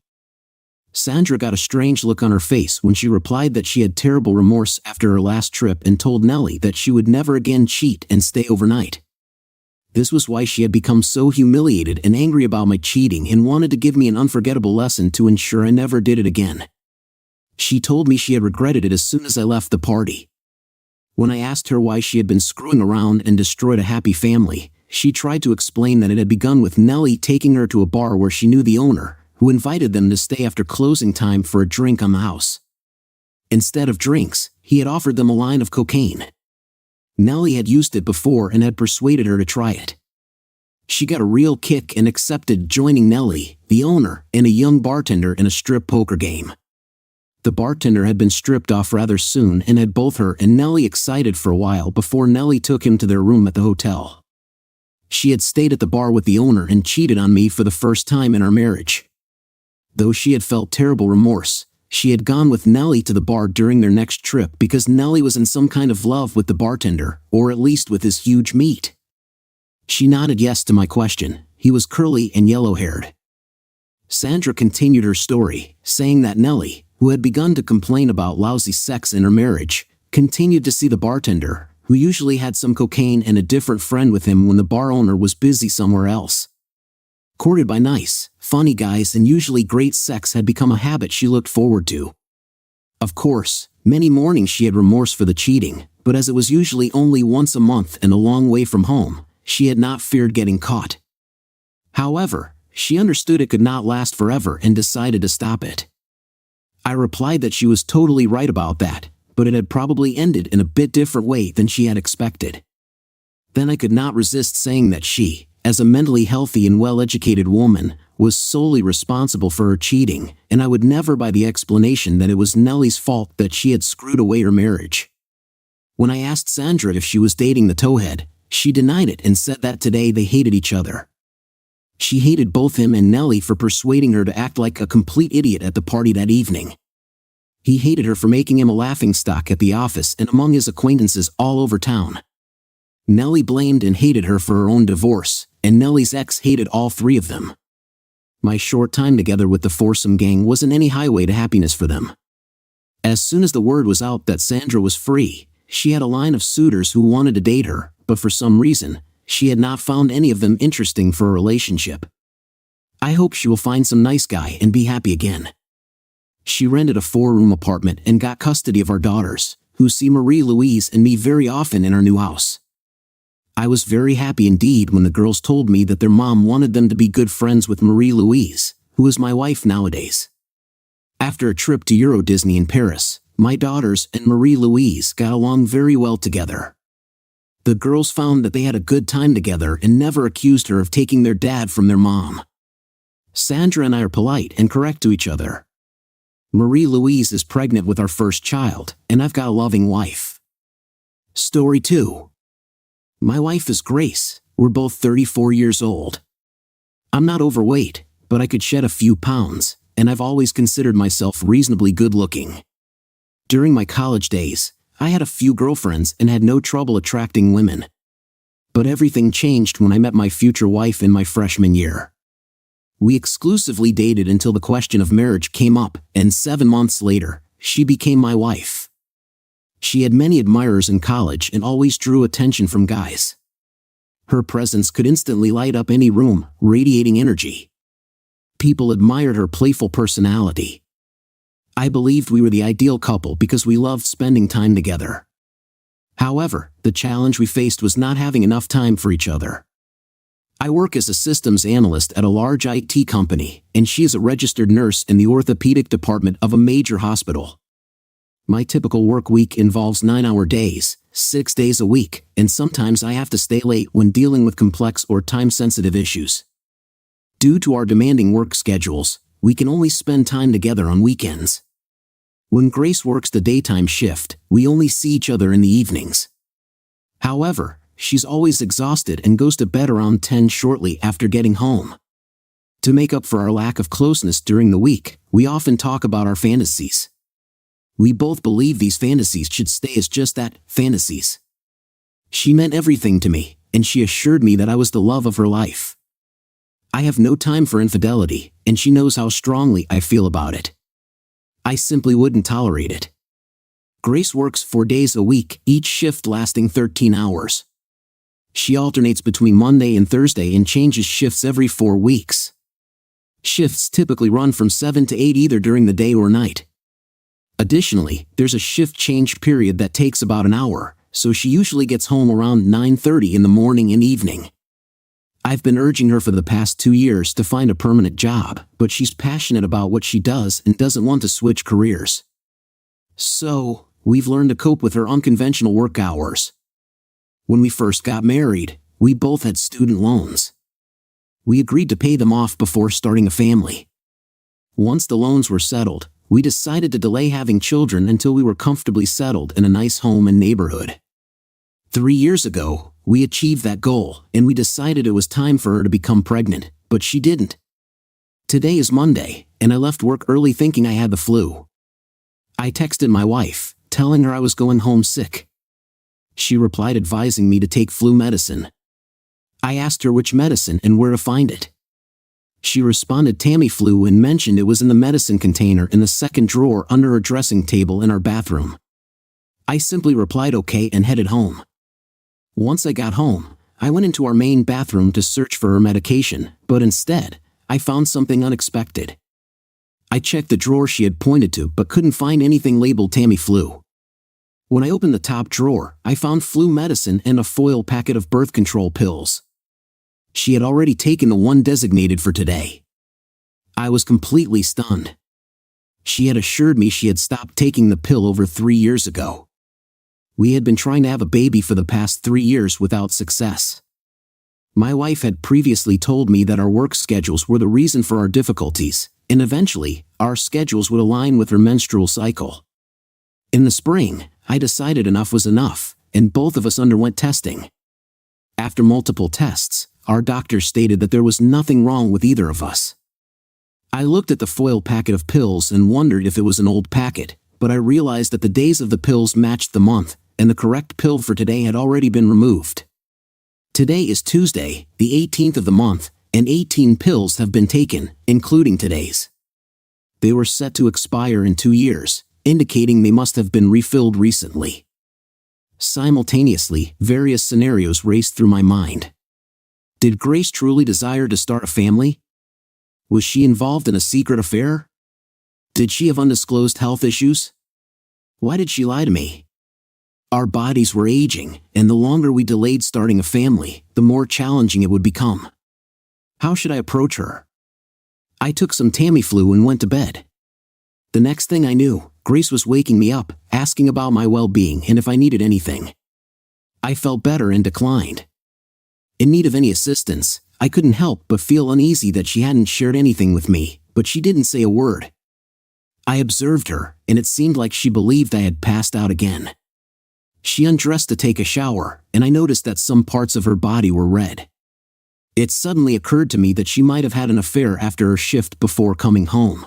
Sandra got a strange look on her face when she replied that she had terrible remorse after her last trip and told Nellie that she would never again cheat and stay overnight. This was why she had become so humiliated and angry about my cheating and wanted to give me an unforgettable lesson to ensure I never did it again. She told me she had regretted it as soon as I left the party. When I asked her why she had been screwing around and destroyed a happy family, she tried to explain that it had begun with Nellie taking her to a bar where she knew the owner, who invited them to stay after closing time for a drink on the house. Instead of drinks, he had offered them a line of cocaine. Nellie had used it before and had persuaded her to try it. She got a real kick and accepted joining Nellie, the owner, and a young bartender in a strip poker game. The bartender had been stripped off rather soon and had both her and Nellie excited for a while before Nellie took him to their room at the hotel. She had stayed at the bar with the owner and cheated on me for the first time in our marriage. Though she had felt terrible remorse, she had gone with Nellie to the bar during their next trip because Nellie was in some kind of love with the bartender, or at least with his huge meat. She nodded yes to my question. He was curly and yellow-haired. Sandra continued her story, saying that Nellie, who had begun to complain about lousy sex in her marriage, continued to see the bartender, who usually had some cocaine and a different friend with him when the bar owner was busy somewhere else. Courted by nice, funny guys and usually great sex had become a habit she looked forward to. Of course, many mornings she had remorse for the cheating, but as it was usually only once a month and a long way from home, she had not feared getting caught. However, she understood it could not last forever and decided to stop it. I replied that she was totally right about that, but it had probably ended in a bit different way than she had expected. Then I could not resist saying that she, as a mentally healthy and well-educated woman, was solely responsible for her cheating, and I would never buy the explanation that it was Nellie's fault that she had screwed away her marriage. When I asked Sandra if she was dating the towhead, she denied it and said that today they hated each other. She hated both him and Nellie for persuading her to act like a complete idiot at the party that evening. He hated her for making him a laughingstock at the office and among his acquaintances all over town. Nellie blamed and hated her for her own divorce, and Nellie's ex hated all three of them. My short time together with the foursome gang wasn't any highway to happiness for them. As soon as the word was out that Sandra was free, she had a line of suitors who wanted to date her, but for some reason, she had not found any of them interesting for a relationship. I hope she will find some nice guy and be happy again. She rented a 4-room apartment and got custody of our daughters, who see Marie-Louise and me very often in our new house. I was very happy indeed when the girls told me that their mom wanted them to be good friends with Marie-Louise, who is my wife nowadays. After a trip to Euro Disney in Paris, my daughters and Marie-Louise got along very well together. The girls found that they had a good time together and never accused her of taking their dad from their mom. Sandra and I are polite and correct to each other. Marie-Louise is pregnant with our first child, and I've got a loving wife. Story 2. My wife is Grace. We're both 34 years old. I'm not overweight, but I could shed a few pounds, and I've always considered myself reasonably good-looking. During my college days, I had a few girlfriends and had no trouble attracting women. But everything changed when I met my future wife in my freshman year. We exclusively dated until the question of marriage came up, and 7 months later, she became my wife. She had many admirers in college and always drew attention from guys. Her presence could instantly light up any room, radiating energy. People admired her playful personality. I believed we were the ideal couple because we loved spending time together. However, the challenge we faced was not having enough time for each other. I work as a systems analyst at a large IT company, and she is a registered nurse in the orthopedic department of a major hospital. My typical work week involves 9-hour days, 6 days a week, and sometimes I have to stay late when dealing with complex or time-sensitive issues. Due to our demanding work schedules, we can only spend time together on weekends. When Grace works the daytime shift, we only see each other in the evenings. However, she's always exhausted and goes to bed around 10 shortly after getting home. To make up for our lack of closeness during the week, we often talk about our fantasies. We both believe these fantasies should stay as just that, fantasies. She meant everything to me, and she assured me that I was the love of her life. I have no time for infidelity, and she knows how strongly I feel about it. I simply wouldn't tolerate it. Grace works 4 days a week, each shift lasting 13 hours. She alternates between Monday and Thursday and changes shifts every 4 weeks. Shifts typically run from 7 to 8 either during the day or night. Additionally, there's a shift change period that takes about an hour, so she usually gets home around 9:30 in the morning and evening. I've been urging her for the past 2 years to find a permanent job, but she's passionate about what she does and doesn't want to switch careers. So, we've learned to cope with her unconventional work hours. When we first got married, we both had student loans. We agreed to pay them off before starting a family. Once the loans were settled, we decided to delay having children until we were comfortably settled in a nice home and neighborhood. 3 years ago, we achieved that goal, and we decided it was time for her to become pregnant, but she didn't. Today is Monday, and I left work early thinking I had the flu. I texted my wife, telling her I was going home sick. She replied advising me to take flu medicine. I asked her which medicine and where to find it. She responded Tamiflu and mentioned it was in the medicine container in the second drawer under her dressing table in our bathroom. I simply replied okay and headed home. Once I got home, I went into our main bathroom to search for her medication, but instead, I found something unexpected. I checked the drawer she had pointed to but couldn't find anything labeled Tamiflu. When I opened the top drawer, I found flu medicine and a foil packet of birth control pills. She had already taken the one designated for today. I was completely stunned. She had assured me she had stopped taking the pill over 3 years ago. We had been trying to have a baby for the past 3 years without success. My wife had previously told me that our work schedules were the reason for our difficulties, and eventually, our schedules would align with her menstrual cycle. In the spring, I decided enough was enough, and both of us underwent testing. After multiple tests, our doctor stated that there was nothing wrong with either of us. I looked at the foil packet of pills and wondered if it was an old packet, but I realized that the days of the pills matched the month, and the correct pill for today had already been removed. Today is Tuesday, the 18th of the month, and 18 pills have been taken, including today's. They were set to expire in 2 years, indicating they must have been refilled recently. Simultaneously, various scenarios raced through my mind. Did Grace truly desire to start a family? Was she involved in a secret affair? Did she have undisclosed health issues? Why did she lie to me? Our bodies were aging, and the longer we delayed starting a family, the more challenging it would become. How should I approach her? I took some Tamiflu and went to bed. The next thing I knew, Grace was waking me up, asking about my well-being and if I needed anything. I felt better and declined. In need of any assistance, I couldn't help but feel uneasy that she hadn't shared anything with me, but she didn't say a word. I observed her, and it seemed like she believed I had passed out again. She undressed to take a shower, and I noticed that some parts of her body were red. It suddenly occurred to me that she might have had an affair after her shift before coming home.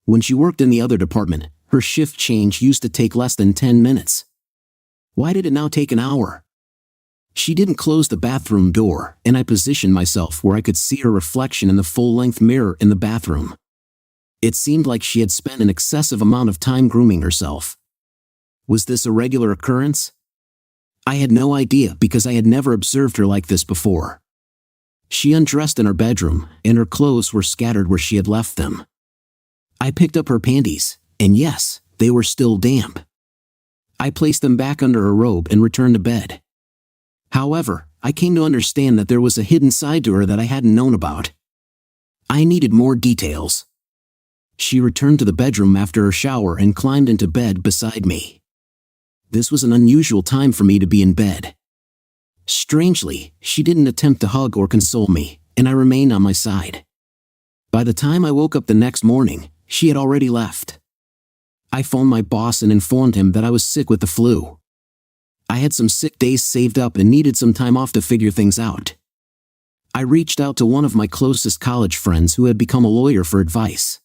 When she worked in the other department, her shift change used to take less than 10 minutes. Why did it now take an hour? She didn't close the bathroom door, and I positioned myself where I could see her reflection in the full-length mirror in the bathroom. It seemed like she had spent an excessive amount of time grooming herself. Was this a regular occurrence? I had no idea because I had never observed her like this before. She undressed in her bedroom, and her clothes were scattered where she had left them. I picked up her panties, and yes, they were still damp. I placed them back under her robe and returned to bed. However, I came to understand that there was a hidden side to her that I hadn't known about. I needed more details. She returned to the bedroom after her shower and climbed into bed beside me. This was an unusual time for me to be in bed. Strangely, she didn't attempt to hug or console me, and I remained on my side. By the time I woke up the next morning, she had already left. I phoned my boss and informed him that I was sick with the flu. I had some sick days saved up and needed some time off to figure things out. I reached out to one of my closest college friends who had become a lawyer for advice.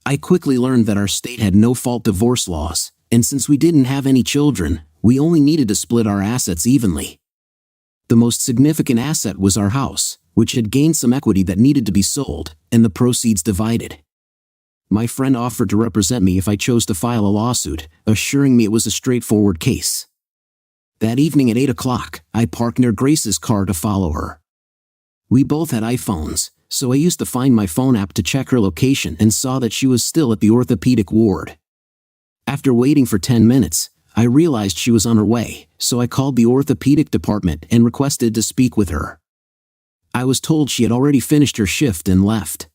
I quickly learned that our state had no-fault divorce laws, and since we didn't have any children, we only needed to split our assets evenly. The most significant asset was our house, which had gained some equity that needed to be sold, and the proceeds divided. My friend offered to represent me if I chose to file a lawsuit, assuring me it was a straightforward case. That evening at 8 o'clock, I parked near Grace's car to follow her. We both had iPhones, so I used the Find My Phone app to check her location and saw that she was still at the orthopedic ward. After waiting for 10 minutes, I realized she was on her way, so I called the orthopedic department and requested to speak with her. I was told she had already finished her shift and left.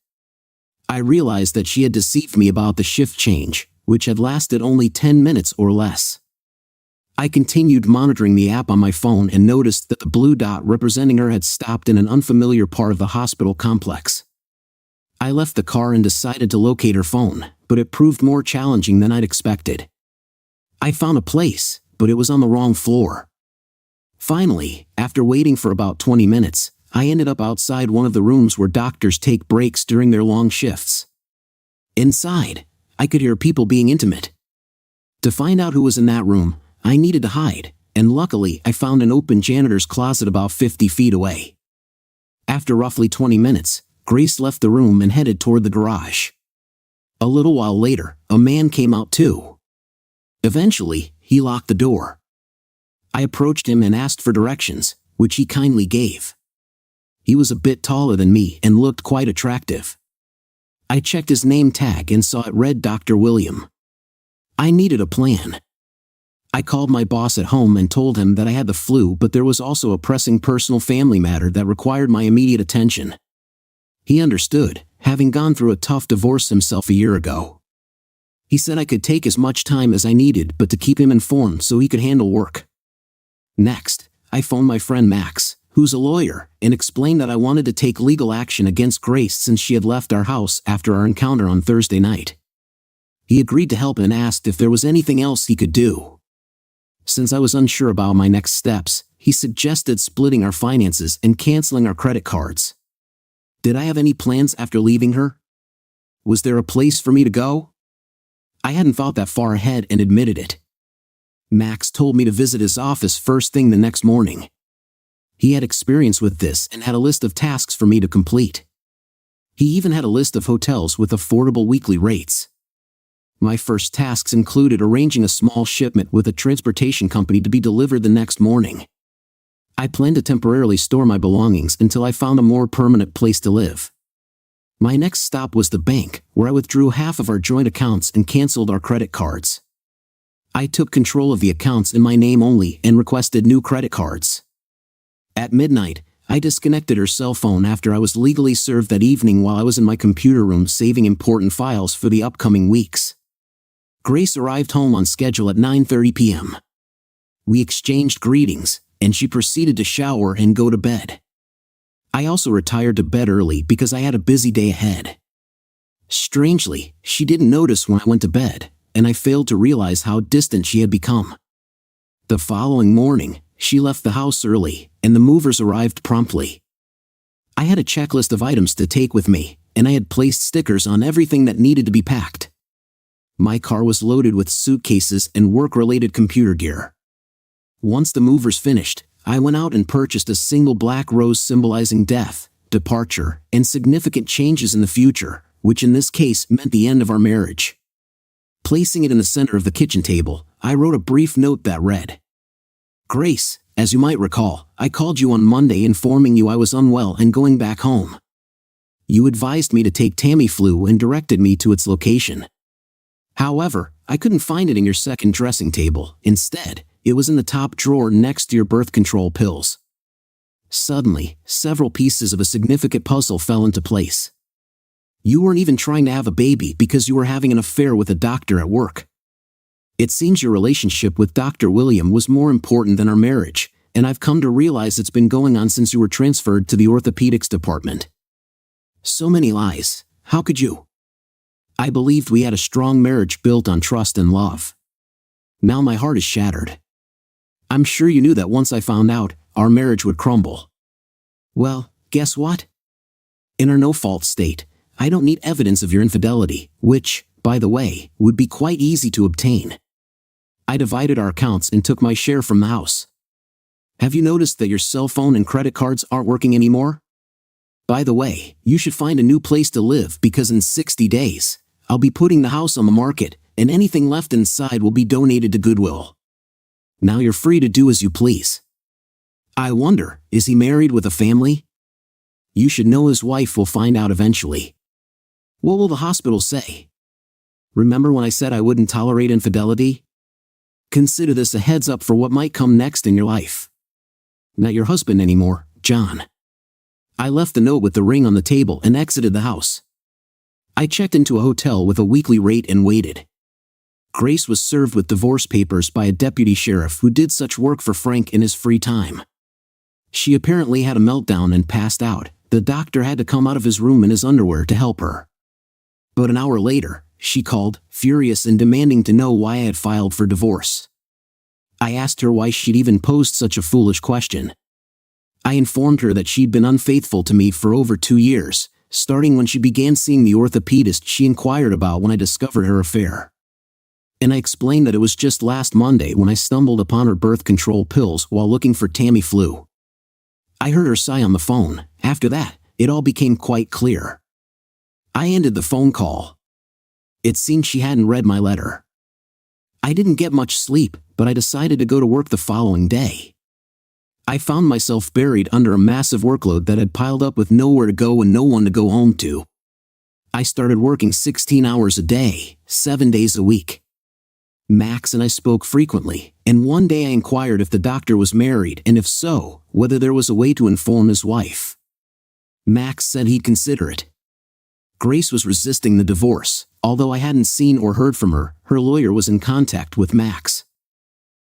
I realized that she had deceived me about the shift change, which had lasted only 10 minutes or less. I continued monitoring the app on my phone and noticed that the blue dot representing her had stopped in an unfamiliar part of the hospital complex. I left the car and decided to locate her phone, but it proved more challenging than I'd expected. I found a place, but it was on the wrong floor. Finally, after waiting for about 20 minutes, I ended up outside one of the rooms where doctors take breaks during their long shifts. Inside, I could hear people being intimate. To find out who was in that room, I needed to hide, and luckily I found an open janitor's closet about 50 feet away. After roughly 20 minutes, Grace left the room and headed toward the garage. A little while later, a man came out too. Eventually, he locked the door. I approached him and asked for directions, which he kindly gave. He was a bit taller than me and looked quite attractive. I checked his name tag and saw it read Dr. William. I needed a plan. I called my boss at home and told him that I had the flu, but there was also a pressing personal family matter that required my immediate attention. He understood, having gone through a tough divorce himself a year ago. He said I could take as much time as I needed, but to keep him informed so he could handle work. Next, I phoned my friend Max, who's a lawyer, and explained that I wanted to take legal action against Grace since she had left our house after our encounter on Thursday night. He agreed to help and asked if there was anything else he could do. Since I was unsure about my next steps, he suggested splitting our finances and canceling our credit cards. Did I have any plans after leaving her? Was there a place for me to go? I hadn't thought that far ahead and admitted it. Max told me to visit his office first thing the next morning. He had experience with this and had a list of tasks for me to complete. He even had a list of hotels with affordable weekly rates. My first tasks included arranging a small shipment with a transportation company to be delivered the next morning. I planned to temporarily store my belongings until I found a more permanent place to live. My next stop was the bank, where I withdrew half of our joint accounts and canceled our credit cards. I took control of the accounts in my name only and requested new credit cards. At midnight, I disconnected her cell phone after I was legally served that evening while I was in my computer room saving important files for the upcoming weeks. Grace arrived home on schedule at 9:30 p.m. We exchanged greetings, and she proceeded to shower and go to bed. I also retired to bed early because I had a busy day ahead. Strangely, she didn't notice when I went to bed, and I failed to realize how distant she had become. The following morning, she left the house early, and the movers arrived promptly. I had a checklist of items to take with me, and I had placed stickers on everything that needed to be packed. My car was loaded with suitcases and work-related computer gear. Once the movers finished, I went out and purchased a single black rose symbolizing death, departure, and significant changes in the future, which in this case meant the end of our marriage. Placing it in the center of the kitchen table, I wrote a brief note that read, "Grace, as you might recall, I called you on Monday informing you I was unwell and going back home. You advised me to take Tamiflu and directed me to its location. However, I couldn't find it in your second dressing table. Instead, it was in the top drawer next to your birth control pills." Suddenly, several pieces of a significant puzzle fell into place. You weren't even trying to have a baby because you were having an affair with a doctor at work. It seems your relationship with Dr. William was more important than our marriage, and I've come to realize it's been going on since you were transferred to the orthopedics department. So many lies. How could you? I believed we had a strong marriage built on trust and love. Now my heart is shattered. I'm sure you knew that once I found out, our marriage would crumble. Well, guess what? In our no-fault state, I don't need evidence of your infidelity, which, by the way, would be quite easy to obtain. I divided our accounts and took my share from the house. Have you noticed that your cell phone and credit cards aren't working anymore? By the way, you should find a new place to live because in 60 days, I'll be putting the house on the market, and anything left inside will be donated to Goodwill. Now you're free to do as you please. I wonder, is he married with a family? You should know his wife will find out eventually. What will the hospital say? Remember when I said I wouldn't tolerate infidelity? Consider this a heads up for what might come next in your life. Not your husband anymore, John. I left the note with the ring on the table and exited the house. I checked into a hotel with a weekly rate and waited. Grace was served with divorce papers by a deputy sheriff who did such work for Frank in his free time. She apparently had a meltdown and passed out. The doctor had to come out of his room in his underwear to help her. But an hour later, she called, furious and demanding to know why I had filed for divorce. I asked her why she'd even posed such a foolish question. I informed her that she'd been unfaithful to me for over 2 years, starting when she began seeing the orthopedist she inquired about when I discovered her affair. And I explained that it was just last Monday when I stumbled upon her birth control pills while looking for Tamiflu. I heard her sigh on the phone. After that, it all became quite clear. I ended the phone call. It seemed she hadn't read my letter. I didn't get much sleep, but I decided to go to work the following day. I found myself buried under a massive workload that had piled up with nowhere to go and no one to go home to. I started working 16 hours a day, 7 days a week. Max and I spoke frequently, and one day I inquired if the doctor was married and if so, whether there was a way to inform his wife. Max said he'd consider it. Grace was resisting the divorce. Although I hadn't seen or heard from her, her lawyer was in contact with Max.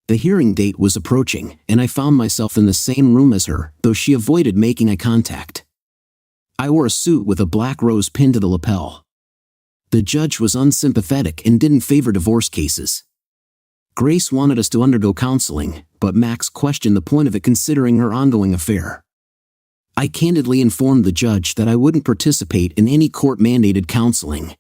The hearing date was approaching, and I found myself in the same room as her, though she avoided making eye contact. I wore a suit with a black rose pinned to the lapel. The judge was unsympathetic and didn't favor divorce cases. Grace wanted us to undergo counseling, but Max questioned the point of it considering her ongoing affair. I candidly informed the judge that I wouldn't participate in any court-mandated counseling.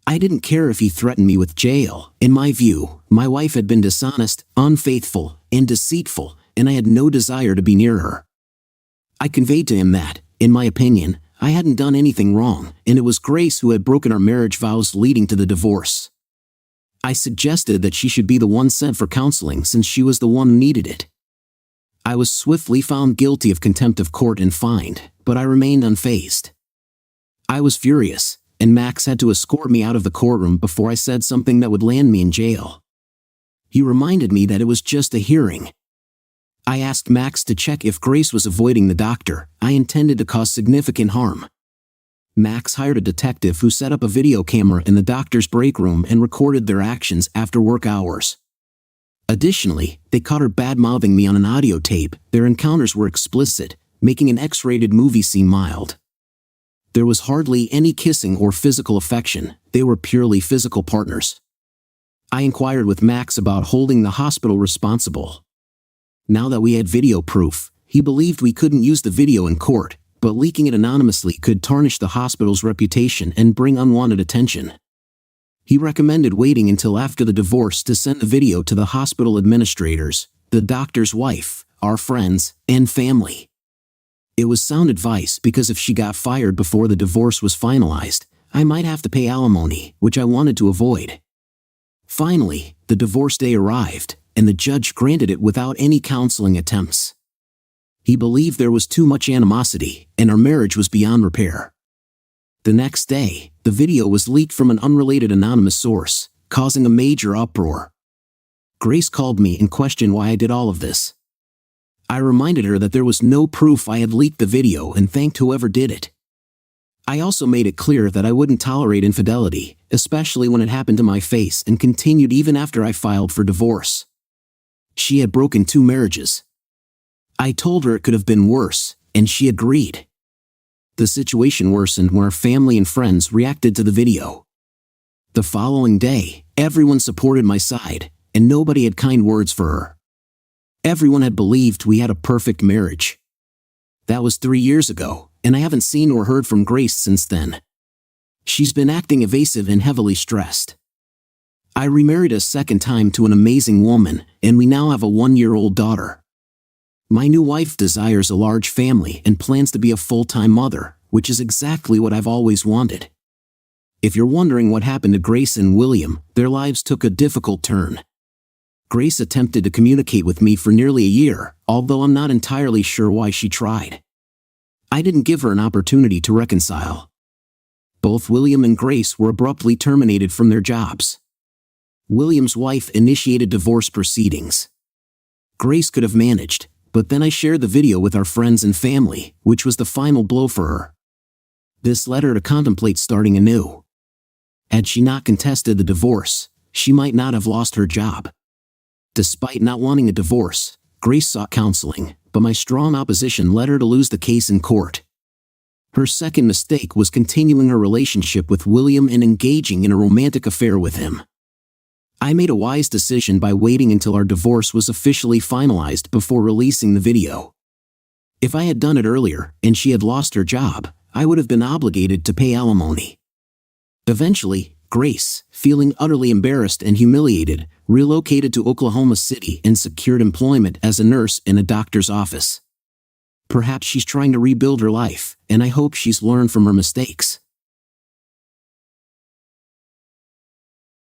I didn't care if he threatened me with jail. In my view, my wife had been dishonest, unfaithful, and deceitful, and I had no desire to be near her. I conveyed to him that, in my opinion, I hadn't done anything wrong, and it was Grace who had broken our marriage vows leading to the divorce. I suggested that she should be the one sent for counseling since she was the one who needed it. I was swiftly found guilty of contempt of court and fined, but I remained unfazed. I was furious, and Max had to escort me out of the courtroom before I said something that would land me in jail. He reminded me that it was just a hearing. I asked Max to check if Grace was avoiding the doctor. I intended to cause significant harm. Max hired a detective who set up a video camera in the doctor's break room and recorded their actions after work hours. Additionally, they caught her bad-mouthing me on an audio tape. Their encounters were explicit, making an X-rated movie seem mild. There was hardly any kissing or physical affection. They were purely physical partners. I inquired with Max about holding the hospital responsible. Now that we had video proof, he believed we couldn't use the video in court, but leaking it anonymously could tarnish the hospital's reputation and bring unwanted attention. He recommended waiting until after the divorce to send the video to the hospital administrators, the doctor's wife, our friends, and family. It was sound advice because if she got fired before the divorce was finalized, I might have to pay alimony, which I wanted to avoid. Finally, the divorce day arrived, and the judge granted it without any counseling attempts. He believed there was too much animosity, and our marriage was beyond repair. The next day, the video was leaked from an unrelated anonymous source, causing a major uproar. Grace called me and questioned why I did all of this. I reminded her that there was no proof I had leaked the video and thanked whoever did it. I also made it clear that I wouldn't tolerate infidelity, especially when it happened to my face and continued even after I filed for divorce. She had broken 2 marriages. I told her it could have been worse, and she agreed. The situation worsened when our family and friends reacted to the video. The following day, everyone supported my side, and nobody had kind words for her. Everyone had believed we had a perfect marriage. That was 3 years ago, and I haven't seen or heard from Grace since then. She's been acting evasive and heavily stressed. I remarried a second time to an amazing woman, and we now have a 1-year-old daughter. My new wife desires a large family and plans to be a full-time mother, which is exactly what I've always wanted. If you're wondering what happened to Grace and William, their lives took a difficult turn. Grace attempted to communicate with me for nearly a year, although I'm not entirely sure why she tried. I didn't give her an opportunity to reconcile. Both William and Grace were abruptly terminated from their jobs. William's wife initiated divorce proceedings. Grace could have managed, but then I shared the video with our friends and family, which was the final blow for her. This led her to contemplate starting anew. Had she not contested the divorce, she might not have lost her job. Despite not wanting a divorce, Grace sought counseling, but my strong opposition led her to lose the case in court. Her second mistake was continuing her relationship with William and engaging in a romantic affair with him. I made a wise decision by waiting until our divorce was officially finalized before releasing the video. If I had done it earlier and she had lost her job, I would have been obligated to pay alimony. Eventually, Grace, feeling utterly embarrassed and humiliated, relocated to Oklahoma City and secured employment as a nurse in a doctor's office. Perhaps she's trying to rebuild her life, and I hope she's learned from her mistakes.